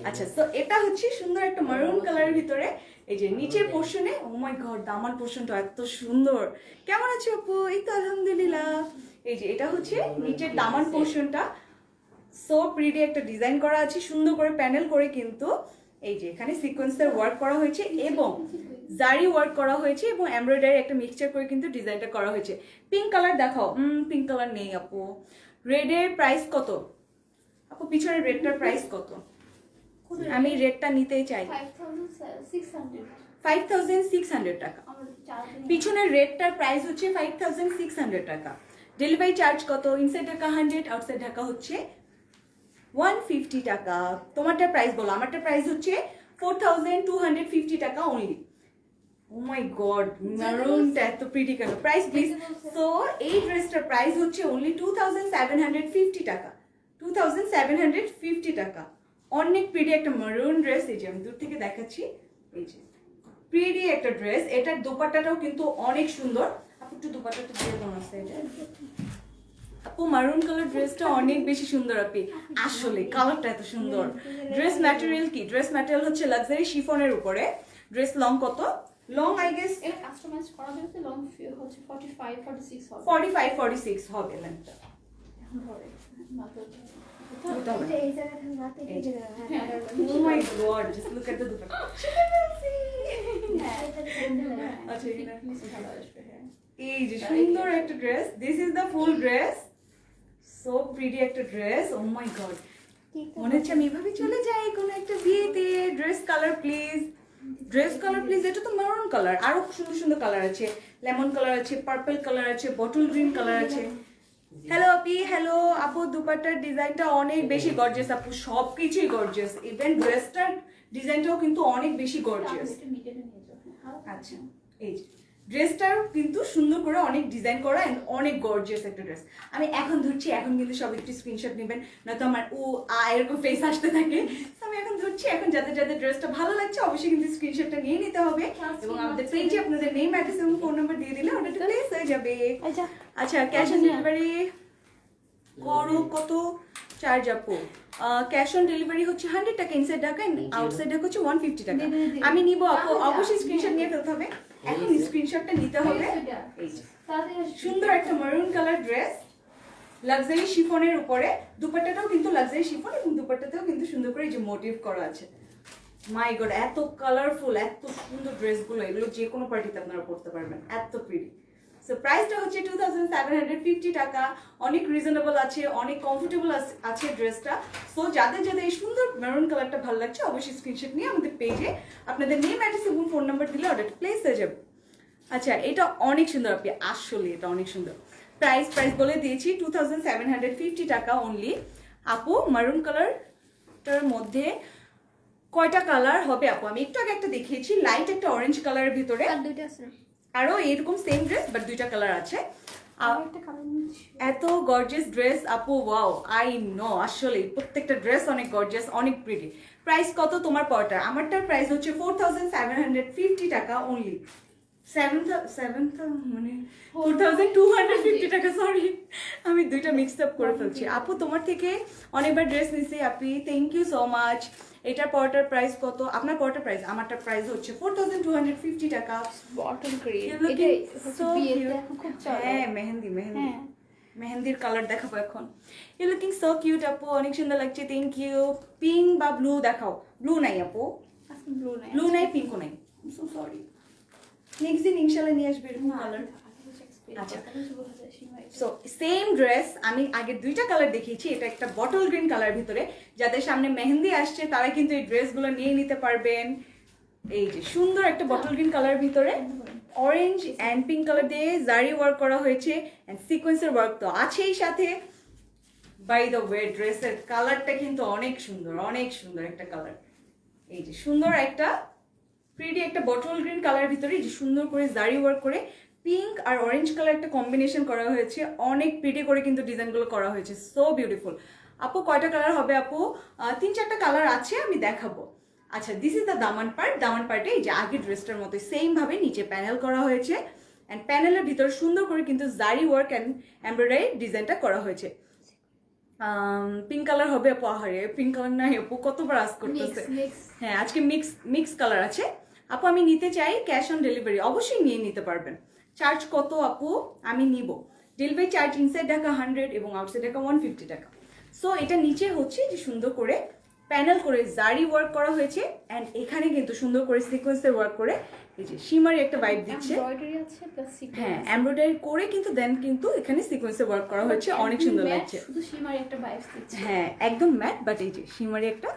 Speaker 1: আচ্ছা, তো এটা হচ্ছে সুন্দর একটা মারুন কালারের ভিতরে। এই যে নিচের পোর্শনে, ও মাই গড, দামান পোর্শনটা এত সুন্দর। কেমন আছো আপু? এই তো আলহামদুলিল্লাহ। এই যে এটা হচ্ছে নিচের দামান পোর্শনটা, সো প্রিটি একটা ডিজাইন করা আছে সুন্দর করে প্যানেল করে, কিন্তু এই যে এখানে সিকোয়েন্সের ওয়ার্ক করা হয়েছে এবং জারি ওয়ার্ক করা হয়েছে এবং এমব্রয়ডারি একটা মিক্সচার করে কিন্তু ডিজাইনটা করা হয়েছে। পিঙ্ক কালার দেখাও। পিঙ্ক কালার নেই আপু। রেডের প্রাইস কত আপু? পিছনের রেডটার প্রাইস কত? আমি রেডটা নিতেই চাই। 5600 টাকা। পিছনের রেডটার প্রাইস হচ্ছে 5600 টাকা। ডেলিভারি চার্জ কত? ইনসাইড ঢাকা 100, আউটসাইড ঢাকা হচ্ছে 150 টাকা। তোমারটার প্রাইস বলো। আমারটার প্রাইস হচ্ছে 4250 টাকা অনলি। ও মাই গড, মেরুনটা এত প্রিটি কেন? Price please. সো এই ড্রেসটার প্রাইস হচ্ছে অনলি 2750 টাকা। 2750 টাকা। অনেক প্রিটি একটা মেরুন ড্রেস। এই যে আমি দূর থেকে দেখাচ্ছি, এই যে প্রিটি একটা ড্রেস। এটার দোপাট্টাটাও কিন্তু অনেক সুন্দর। আপু একটু দোপাট্টাটা দিয়ে দাও আছে এটা। আপু মারুন কালার ড্রেসটা অনেক বেশি সুন্দর আপনি, আসলে কালারটা এত সুন্দর। ড্রেস ম্যাটেরিয়াল কি? ড্রেস ম্যাটেরিয়াল হচ্ছে লাক্সারি শিফনের উপরে। ড্রেস লং কত? লং আই গেস
Speaker 2: এর কাস্টমাইজ করা যাবে তো লং হচ্ছে 45 46 হবে।
Speaker 1: 45 46 হবে লেন্থটা।
Speaker 2: এখন ধরে মাত্র
Speaker 1: এটা হবে।
Speaker 3: এই জায়গাটা মাথায় ঢেকে দেওয়া, হ্যাঁ,
Speaker 2: হ্যাঁ।
Speaker 3: আর
Speaker 1: Oh my god, just look at the dupatta.
Speaker 2: হ্যাঁ
Speaker 3: এটা ঢেকে দেওয়া।
Speaker 1: আচ্ছা, এটা
Speaker 2: ভালো আসবে। হ্যাঁ
Speaker 1: এই যে সুন্দর একটা dress. This is the full dress. So pretty একটা ড্রেস। ও মাই গড, মনে হচ্ছে আমি এভাবে চলে যাই কোনো একটা বিয়েতে। Dress colour please, dress colour please. এটা তো মেরুন কালার, আরো সুন্দর সুন্দর কালার আছে। লেমন কালার আছে, পার্পল কালার আছে, বটল গ্রিন কালার আছে। হ্যালো আপি, হ্যালো আপু। দুপাট্টার ডিজাইনটা অনেক বেশি গর্জিয়াস আপু, সবকিছুই গর্জিয়াস। ইভেন ড্রেসটার ডিজাইনটাও কিন্তু অনেক বেশি গর্জিয়াস।
Speaker 2: এটা মিডিয়ামে নিয়ে যাও। হ্যাঁ
Speaker 1: আচ্ছা, এই যে ড্রেসটার কিন্তু সুন্দর করে অনেক ডিজাইন করা এন্ড অনেক গর্জিয়াস একটা ড্রেস। আমি এখন ধরছি, এখন কিন্তু সব একটু স্ক্রিনশট নেবেন, নয়তো আমার এরকম ফেস আসতে থাকে। তো আমি এখন ধরছি, এখন যাদের যাদের ড্রেসটা ভালো লাগছে অবশ্যই কিন্তু স্ক্রিনশটটা নিয়ে নিতে হবে এবং আমাদের পেজে আপনাদের নেম, অ্যাড্রেস এবং ফোন নাম্বার দিয়ে দিলে ওটা প্লেস হয়ে যাবে। আচ্ছা, ক্যাশ অন ডেলিভারি করো কত চার্জ আপু? ক্যাশ অন ডেলিভারি হচ্ছে 100 টাকা ইনসাইড ঢাকা, আউটসাইড ঢাকা হচ্ছে 150 টাকা। আমি নিব আপু, অবশ্যই স্ক্রিনশট নিয়ে ফেলতে হবে। এখন স্ক্রিনশটটা নিতে হবে। এই যে সুন্দর একটা মেরুন কালার ড্রেস, লাক্সারি শিফনের উপরে। দুপাট্টাটাও কিন্তু লাক্সারি শিফন এবং দুপাট্টাতেও কিন্তু সুন্দর করে এই যে মোটিভ করা আছে। মাই গড, এত কালারফুল, এত সুন্দর ড্রেসগুলো, এগুলো যে কোনো পার্টিতে আপনারা পরতে পারবেন, এত প্রিটি। সো প্রাইসটা হচ্ছে 2750 টাকা। অনেক রিজনেবল আছে, অনেক কমফোর্টেবল আছে ড্রেসটা। সো যাদের যাদের এই সুন্দর মেরুন কালারটা ভালো লাগছে অবশ্যই স্ক্রিনশট নিয়ে আমাদের পেজে আপনাদের নেম, অ্যাড্রেস এবং ফোন নাম্বার দিলে অর্ডারটা প্লেস হয়ে যাবে। আচ্ছা, এটা অনেক সুন্দর আপনি, আসলে এটা অনেক সুন্দর। প্রাইস বলে দিয়েছি 2750 টাকা অনলি। আপু মারুন কালারটার মধ্যে কয়টা কালার হবে আপু? আমি একটু আগে একটা দেখিয়েছি, লাইট একটা অরেঞ্জ কালারের ভিতরে।
Speaker 3: আর দুইটা আছে।
Speaker 1: আরো এরকম সেম ড্রেস বাট দুইটা কালার আছে।
Speaker 3: আর একটা কালার নিচ্ছি।
Speaker 1: এত গর্জিয়াস ড্রেস আপু, ওয়াও, আই নো। আসলে প্রত্যেকটা ড্রেস অনেক গর্জিয়াস, অনেক প্রিটি। প্রাইস কত তোমার পরটার? আমারটার প্রাইস হচ্ছে 4750 টাকা অনলি। 4250 টাকা, সরি আমি দুইটা মিক্সড আপ করে ফেলছি। আপু তোমার থেকে অনেকবার ড্রেস নিছি আপনি, থ্যাংক ইউ সো মাচ। এটার পরটার প্রাইস কত? আপনার পরটার প্রাইস? আমারটার প্রাইস হচ্ছে 4250 টাকা।
Speaker 2: বটল গ্রিন
Speaker 1: You're
Speaker 2: এটা
Speaker 1: looking
Speaker 2: হচ্ছে
Speaker 1: so
Speaker 2: বিয়েতে
Speaker 1: cute.
Speaker 2: এখন খুব চলে।
Speaker 1: হ্যাঁ, মেহেন্দি
Speaker 2: হ্যাঁ
Speaker 1: মেহেন্দির কালার দেখাবো এখন। ইউ লুকিং সো কিউট আপু, অনেক সুন্দর লাগছে, থ্যাংক ইউ। পিঙ্ক বা ব্লু দেখাও। ব্লু নাই আপু,
Speaker 2: আজকে ব্লু নাই।
Speaker 1: ব্লু নাই, পিঙ্কও নাই। সো সরি, নেক্সট দিন ইনশাআল্লাহ নিয়ে আসবে এরকম কালার। আচ্ছা, সো সেম ড্রেস আমি আগে দুইটা কালার দেখিয়েছি। এটা একটা বটল গ্রিন কালার ভিতরে। যাদের সামনে মেহেন্দি আসছে তারা কিন্তু এই ড্রেসগুলো নিয়ে নিতে পারবেন। এই যে সুন্দর একটা বটল গ্রিন কালার ভিতরে অরেঞ্জ অ্যান্ড পিঙ্ক কালার দিয়ে জারি ওয়ার্ক করা হয়েছে অ্যান্ড সিকোয়েন্সের ওয়ার্ক তো আছেই সাথে। বাই দ্য ওয়ে, ড্রেসের কালারটা কিন্তু অনেক সুন্দর, অনেক সুন্দর একটা কালার। এই যে সুন্দর একটা প্রিটি একটা বটল গ্রিন কালার ভিতরে যে সুন্দর করে জারি ওয়ার্ক করে পিঙ্ক আর অরেঞ্জ কালার একটা কম্বিনেশন করা হয়েছে। অনেক প্রিটি করে কিন্তু ডিজাইনগুলো করা হয়েছে, সো বিউটিফুল। আপু কয়টা কালার হবে আপু? 3-4টা কালার আছে, আমি দেখাবো। আচ্ছা, this is the Daman part. দামান পার্টে এই যে আগের ড্রেসটার মতো সেম ভাবে নিচে প্যানেল করা হয়েছে অ্যান্ড প্যানেলের ভিতরে সুন্দর করে কিন্তু জারি ওয়ার্ক অ্যান্ড এমব্রয়ডারি ডিজাইনটা করা হয়েছে। পিঙ্ক কালার হবে আপু? আহারে, পিঙ্ক কালার নাই আপু, কতবার আস করতেছে। হ্যাঁ, আজকে মিক্স কালার আছে আপু। আমি নিতে চাই, ক্যাশ অন ডেলিভারি অবশ্যই নিয়ে নিতে পারবেন। চার্জ কত আপু? আমি নিব। ডেলিভারি চার্জ ইনসাইড ঢাকা 100 এবং আউটসাইড ঢাকা 150 টাকা। সো এটা নিচে হচ্ছে যে সুন্দর করে প্যানেল করে জারি ওয়ার্ক করা হয়েছে অ্যান্ড এখানে কিন্তু সুন্দর করে সিকোয়েন্সের ওয়ার্ক করে এই যে শিমারি একটা ভাইব দিচ্ছে।
Speaker 2: এমব্রয়ডারি আছে প্লাস
Speaker 1: হ্যাঁ এমব্রয়ডারি করে কিন্তু দেন কিন্তু এখানে সিকোয়েন্সের ওয়ার্ক করা হয়েছে, অনেক সুন্দর লাগছে।
Speaker 2: শুধু শিমারি একটা ভাইবস দিচ্ছে।
Speaker 1: হ্যাঁ একদম ম্যাট, বাট এই যে শিমারি একটা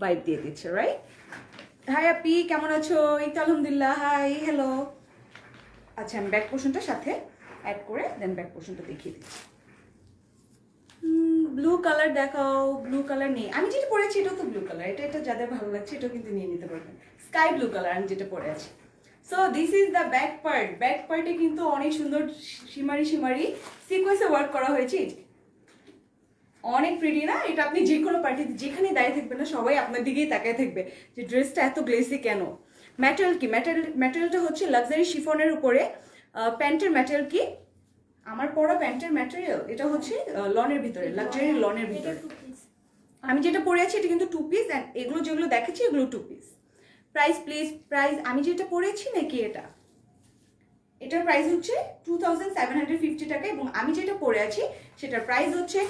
Speaker 1: ভাইব দিয়ে দিচ্ছে, রাইট? হাই আপি, কেমন আছো? এই তো আলহামদুলিল্লাহ, হাই হ্যালো। আচ্ছা আমি ব্যাক পোর্শনটা সাথে অ্যাড করে দেন ব্যাক পোর্শনটা দেখিয়ে দিচ্ছি। ব্লু কালার দেখাও। ব্লু কালার নেই, আমি যেটা পরেছি এটাও তো ব্লু কালার, এটা যাদের ভালো লাগছে এটাও কিন্তু নিয়ে নিতে পারবেন। স্কাই ব্লু কালার আমি যেটা পরে আছি। So this is the back part. Back পার্টে কিন্তু অনেক সুন্দর শিমারি শিমারি সিকোয়েন্সে ওয়ার্ক করা হয়েছে। অনেক প্রিটি না? এটা আপনি যে কোনো পার্টিতে যেখানে দাঁড়িয়ে থাকবেন না সবাই আপনার দিকেই তাকায় থাকবে যে ড্রেসটা এত গ্লেসি কেন। ম্যাটেরিয়াল কি? ম্যাটেরিয়ালটা হচ্ছে লাক্সারি শিফনের উপরে। প্যান্টের ম্যাটেরিয়াল কি? আমার পরা প্যান্টের ম্যাটেরিয়াল এটা হচ্ছে লনের ভিতরে, লাক্সারি লনের ভিতরে। আমি যেটা পরে আছি এটা কিন্তু 2 পিস, অ্যান্ড এগুলো যেগুলো দেখাচ্ছি এগুলো 2 পিস। প্রাইস প্লিজ, প্রাইস আমি যেটা পরেছি নাকি এটা, এটার প্রাইস হচ্ছে 2750 টাকা এবং আমি যেটা পরে আছি সেটার প্রাইস হচ্ছে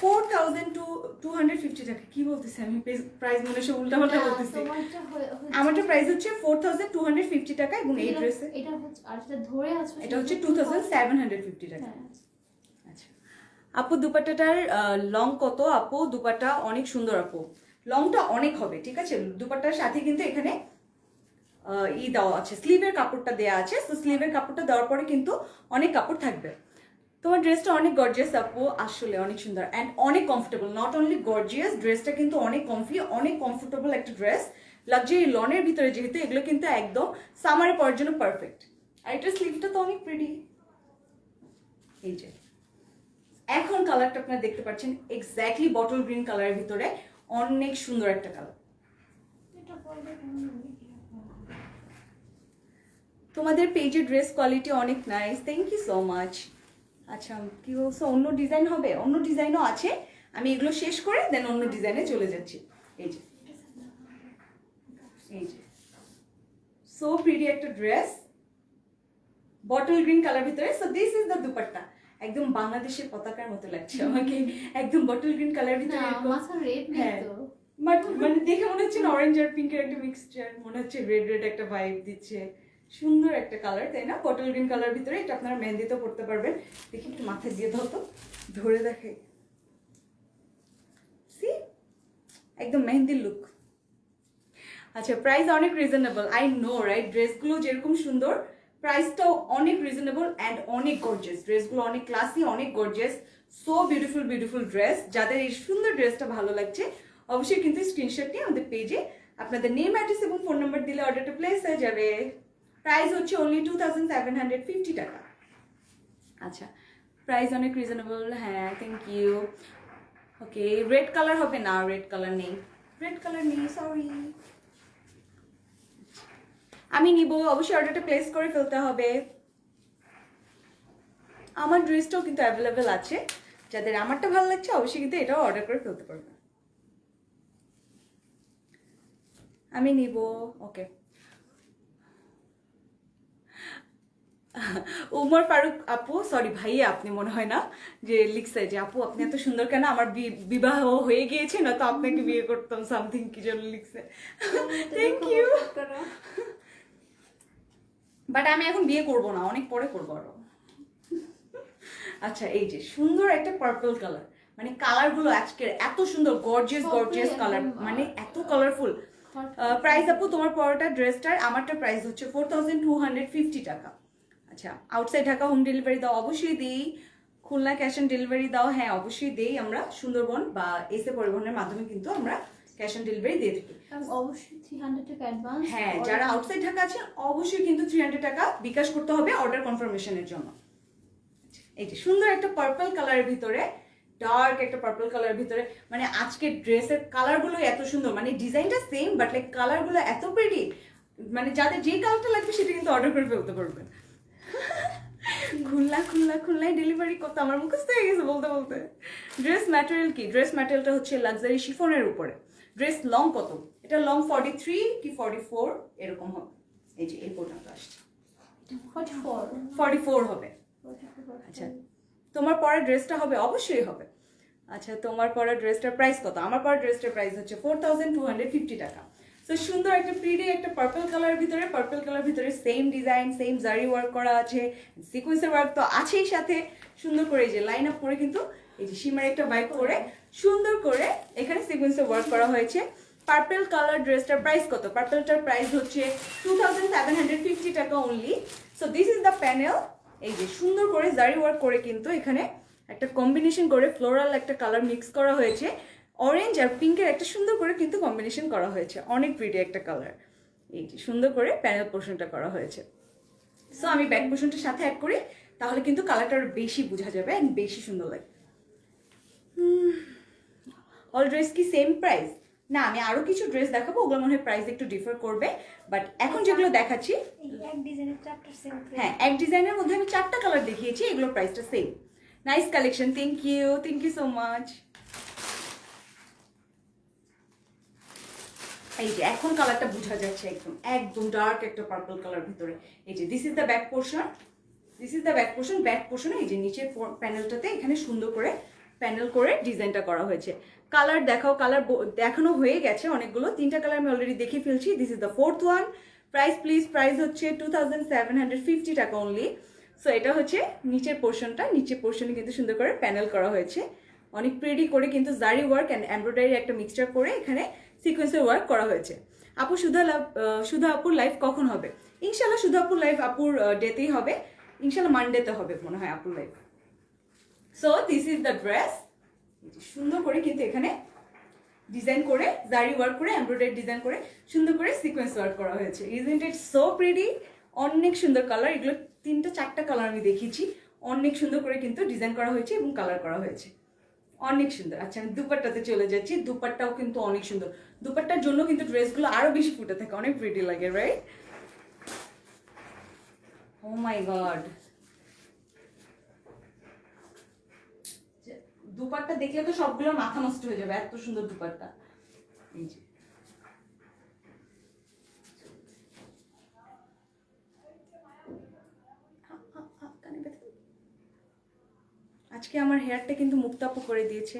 Speaker 1: 4250 টাকা। কি বলতেছি আমি? প্রাইস মনে সব উল্টাপাল্টা বলতেছি। আমারটা প্রাইস হচ্ছে 4250 টাকা এবং এই ড্রেসে
Speaker 2: এটা হচ্ছে আর যেটা ধরে আছে
Speaker 1: এটা হচ্ছে 2750 টাকা।
Speaker 2: হ্যাঁ।
Speaker 1: আচ্ছা আপু দুপাট্টাটার লং কত? আপু দুপাট্টা অনেক সুন্দর আপু, লংটা অনেক হবে, ঠিক আছে? দুপাট্টার সাথে কিন্তু এখানে দেওয়া আছে, স্লিভের কাপড়টা দেওয়া আছে। তো স্লিভের কাপড়টা দেওয়ার পরে কিন্তু অনেক কাপড় থাকবে। তোমার ড্রেসটা অনেক গর্জিয়াস আপু, আসলে অনেক সুন্দর অ্যান্ড অনেক কমফোর্টেবল। নট অনলি গর্জিয়াস, ড্রেসটা কিন্তু অনেক কমফি, অনেক কমফোর্টেবল একটা ড্রেস। লাক্সারি লনের ভিতরে যেহেতু এগুলো কিন্তু একদম সামারে পরার জন্য পারফেক্ট। আর এটার স্লিভটা তো অনেক প্রিটি। এই যে এখন কালারটা আপনারা দেখতে পাচ্ছেন এক্স্যাক্টলি বটল গ্রিন কালারের ভিতরে, অনেক সুন্দর একটা কালার। তোমাদের পেজের ড্রেস কোয়ালিটি অনেক nice, thank you so much. আচ্ছা কি বলছো, অন্য ডিজাইন হবে? অন্য ডিজাইনও আছে, আমি এগুলো শেষ করে দেন অন্য ডিজাইনে চলে যাচ্ছি। এই যে এই যে সো প্রিটি একটা ড্রেস বটল গ্রিন কালার ভিতরে। So this is the dupatta, একদম বাংলাদেশের পতাকার মতো লাগছে আমাকে, একদম বটল গ্রিন কালার ভিতরে।
Speaker 2: মাথা রেড নেই
Speaker 1: হ্যাঁ
Speaker 2: তো,
Speaker 1: মানে দেখে মনে হচ্ছে অরেঞ্জ আর পিঙ্কের একটা মিক্সচার, মনে হচ্ছে রেড রেড একটা ভাইব দিচ্ছে। সুন্দর একটা কালার, তাই না? বটল গ্রিন কালার ভিতরে এটা আপনারা মেহেন্দিতেও পড়তে পারবেন। দেখি একটু মাথায় দিয়ে দাও তো, ধরে দেখে। সি একদম মেহেন্দির লুক। আচ্ছা প্রাইস অনেক রিজনেবল, আই নো রাইট? ড্রেসগুলো যেরকম সুন্দর প্রাইসটাও অনেক রিজনেবল অ্যান্ড অনেক গর্জিয়াস। ড্রেসগুলো অনেক ক্লাসি, অনেক gorgeous, so beautiful beautiful dress. যাদের এই সুন্দর ড্রেসটা ভালো লাগছে অবশ্যই কিন্তু স্ক্রিনশট নিয়ে আমাদের পেজে আপনাদের নেম, অ্যাড্রেস এবং ফোন নাম্বার দিলে অর্ডারটা প্লেস হয়ে যাবে। প্রাইস হচ্ছে অনলি 2750 টাকা। আচ্ছা প্রাইস অনেক রিজনেবল, হ্যাঁ thank you. Okay red colour হবে না? রেড কালার নেই, রেড কালার নেই, সরি। আমি নিব, অবশ্যই অর্ডারটা প্লেস করে ফেলতে হবে। আমার ড্রেসটাও কিন্তু অ্যাভেলেবেল আছে, যাদের আমারটা ভালো লাগছে অবশ্যই কিন্তু এটাও অর্ডার করে ফেলতে পারবে। আমি নিব, ওকে। উমর ফারুক আপু, সরি ভাইয়া আপনি মনে হয় না, যে লিখছে যে আপু আপনি এত সুন্দর কেন, আমার বিবাহ হয়ে গিয়েছে না তো আপনাকে বিয়ে করতাম, সামথিং কি জন্য লিখছে। Thank you. বাট আমি এখন বিয়ে করব না, অনেক পরে করবো আরো। আচ্ছা এই যে সুন্দর একটা পার্পল কালার, মানে কালারগুলো আজকের এত সুন্দর, গর্জিয়াস গর্জিয়াস কালার, মানে এত কালারফুল। প্রাইস আপু তোমার পরোটা ড্রেসটার, আমারটা প্রাইস হচ্ছে 4250 টাকা। আচ্ছা আউটসাইড ঢাকা হোম ডেলিভারি দাও? অবশ্যই দিই। খুলনা ক্যাশ অন ডেলিভারি দাও? হ্যাঁ অবশ্যই দেই আমরা, সুন্দরবন বা এসে পরিবহনের মাধ্যমে কিন্তু আমরা ক্যাশ অন ডেলিভারি দিয়ে থাকি।
Speaker 2: অবশ্যই 300 টাকা অ্যাডভান্স।
Speaker 1: হ্যাঁ যারা আউটসাইড ঢাকা আছে অবশ্যই কিন্তু 300 টাকা বিকাশ করতে হবে অর্ডার কনফার্মেশনের জন্য। এই যে সুন্দর একটা পার্পল কালারের ভিতরে, ডার্ক একটা পার্পল কালারের ভিতরে, মানে আজকের ড্রেসের কালারগুলো এত সুন্দর, মানে ডিজাইনটা সেম বাট লাইক কালারগুলো এত প্রিটি, মানে যাদের যে কালারটা লাগবে সেটা কিন্তু অর্ডার করে ফেলতে পারবেন। খুলনায় ডেলিভারি করতে আমার মুখস্থ হয়ে গেছে বলতে বলতে। ড্রেস ম্যাটেরিয়াল কি? ড্রেস ম্যাটেরিয়ালটা হচ্ছে লাক্সারি শিফনের উপরে। ড্রেস লং কত? এটা লং 43 কি 44 এরকম হবে, এই যে এই পর্যন্ত আসছে
Speaker 2: 44
Speaker 1: 44 হবে। আচ্ছা তোমার পরা ড্রেসটা হবে, অবশ্যই হবে। আচ্ছা, তোমার পরা ড্রেসটার প্রাইস কত? আমার পরা ড্রেসটার প্রাইস হচ্ছে 4250 টাকা। সো সুন্দর একটা প্রিটি একটা পার্পল কালার ভিতরে, পার্পল কালার ভিতরে সেম ডিজাইন, সেম জারি ওয়ার্ক করা আছে, সিকোয়েন্সের ওয়ার্ক তো আছেই সাথে। সুন্দর করে এই যে লাইন আপ করে কিন্তু এই যে সীমার একটা বাইক করে সুন্দর করে এখানে সিকোয়েন্সের ওয়ার্ক করা হয়েছে। পার্পল কালার ড্রেসটার প্রাইস কত? পার্পলটার প্রাইস হচ্ছে 2750 টাকা only. So this is the panel. এই যে সুন্দর করে জারি ওয়ার্ক করে কিন্তু এখানে একটা কম্বিনেশন করে ফ্লোরাল একটা কালার মিক্স করা হয়েছে, অরেঞ্জ আর পিঙ্কের একটা সুন্দর করে কিন্তু কম্বিনেশন করা হয়েছে, অনেক প্রিটি একটা কালার। এই যে সুন্দর করে প্যানেল পোর্শনটা করা হয়েছে। সো আমি ব্যাক পোর্শনটার সাথে অ্যাড করি, তাহলে কিন্তু কালারটা আরো বেশি বোঝা যাবে এন্ড বেশি সুন্দর লাগবে। অল ড্রেস কি সেম প্রাইস? না, আমি আরো কিছু ড্রেস দেখাবো, ওগুলো মনে হয় প্রাইস একটু ডিফার করবে, বাট এখন যেগুলো দেখাচ্ছি
Speaker 3: এই এক ডিজাইনের চারটা সেম
Speaker 1: হ্যাঁ, এক ডিজাইনের মধ্যে আমি 4টা কালার দেখিয়েছি, এগুলোর প্রাইসটা same. Nice collection, thank you so much. এই যে এখন কালারটা বোঝা যাচ্ছে, একদম একদম ডার্ক একটা পার্পল কালার ভিতরে। এই যে this is the back portion, this is the back portion. Back পোর্শনে এই যে নিচের প্যানেলটাতে এখানে সুন্দর করে প্যানেল করে ডিজাইনটা করা হয়েছে। কালার দেখাও, কালার দেখানো হয়ে গেছে অনেকগুলো, 3টা কালার আমি অলরেডি দেখে ফেলছি। This is the 4th one. Price please, price হচ্ছে 2750 টাকা অনলি। সো এটা হচ্ছে নিচের পোর্শনটা, নিচের পোর্শনে কিন্তু সুন্দর করে প্যানেল করা হয়েছে, অনেক প্রিটি করে কিন্তু জারি ওয়ার্ক অ্যান্ড এমব্রয়ডারি একটা মিক্সচার করে এখানে সিকোয়েন্সের ওয়ার্ক করা হয়েছে। আপু সুধা আপুর লাইভ কখন হবে? ইনশাল্লাহ সুধা আপুর লাইভ আপুর ডেতেই হবে, ইনশাল্লাহ মানডেতে হবে মনে হয় আপুর live. So this is the dress. সুন্দর করে কিন্তু এখানে ডিজাইন করে জারি ওয়ার্ক করে এমব্রয়ডারি ডিজাইন করে সুন্দর করে সিকোয়েন্স ওয়ার্ক করা হয়েছে। Isn't it so pretty? অনেক সুন্দর কালার, এগুলো 3টা-4টা কালার আমি দেখিয়েছি, অনেক সুন্দর করে কিন্তু ডিজাইন করা হয়েছে এবং কালার করা হয়েছে, অনেক সুন্দর। আচ্ছা, আমি দুপাট্টাতে চলে যাচ্ছি। দুপাট্টাও কিন্তু অনেক সুন্দর, দুপাট্টার জন্য কিন্তু ড্রেসগুলো আরো বেশি ফুটে থাকে, অনেক প্রিটি লাগে, right? O my god, dupatta দেখলে তো সবগুলো মাথা নষ্ট হয়ে যাবে, এত সুন্দর দুপাট্টা। এই যে আজকে আমার হেয়ারটা কিন্তু মুক্তাপু করে দিয়েছে,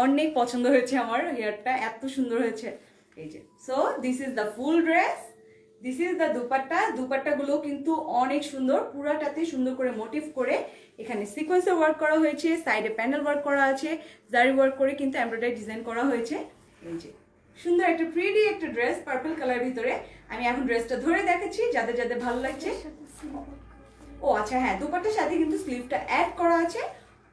Speaker 1: অনেক পছন্দ হয়েছে আমার হেয়ারটা, এত সুন্দর হয়েছে। এই যে so this is the full dress, this is the dupatta. দুপাট্টাগুলো কিন্তু অনেক সুন্দর, পুরাটাতে সুন্দর করে মোটিভ করে এখানে সিকোয়েন্সের ওয়ার্ক করা হয়েছে, সাইডে প্যানেল ওয়ার্ক করা আছে, জারি ওয়ার্ক করে কিন্তু এমব্রয়ডারি ডিজাইন করা হয়েছে। এই যে সুন্দর একটা প্রিটি একটা ড্রেস পার্পল কালার ভিতরে। আমি এখন ড্রেসটা ধরে দেখাচ্ছি যাদের যাদের ভালো লাগছে। ও আচ্ছা, হ্যাঁ, দুপাট্টার সাথে কিন্তু স্লিভটা অ্যাড করা আছে,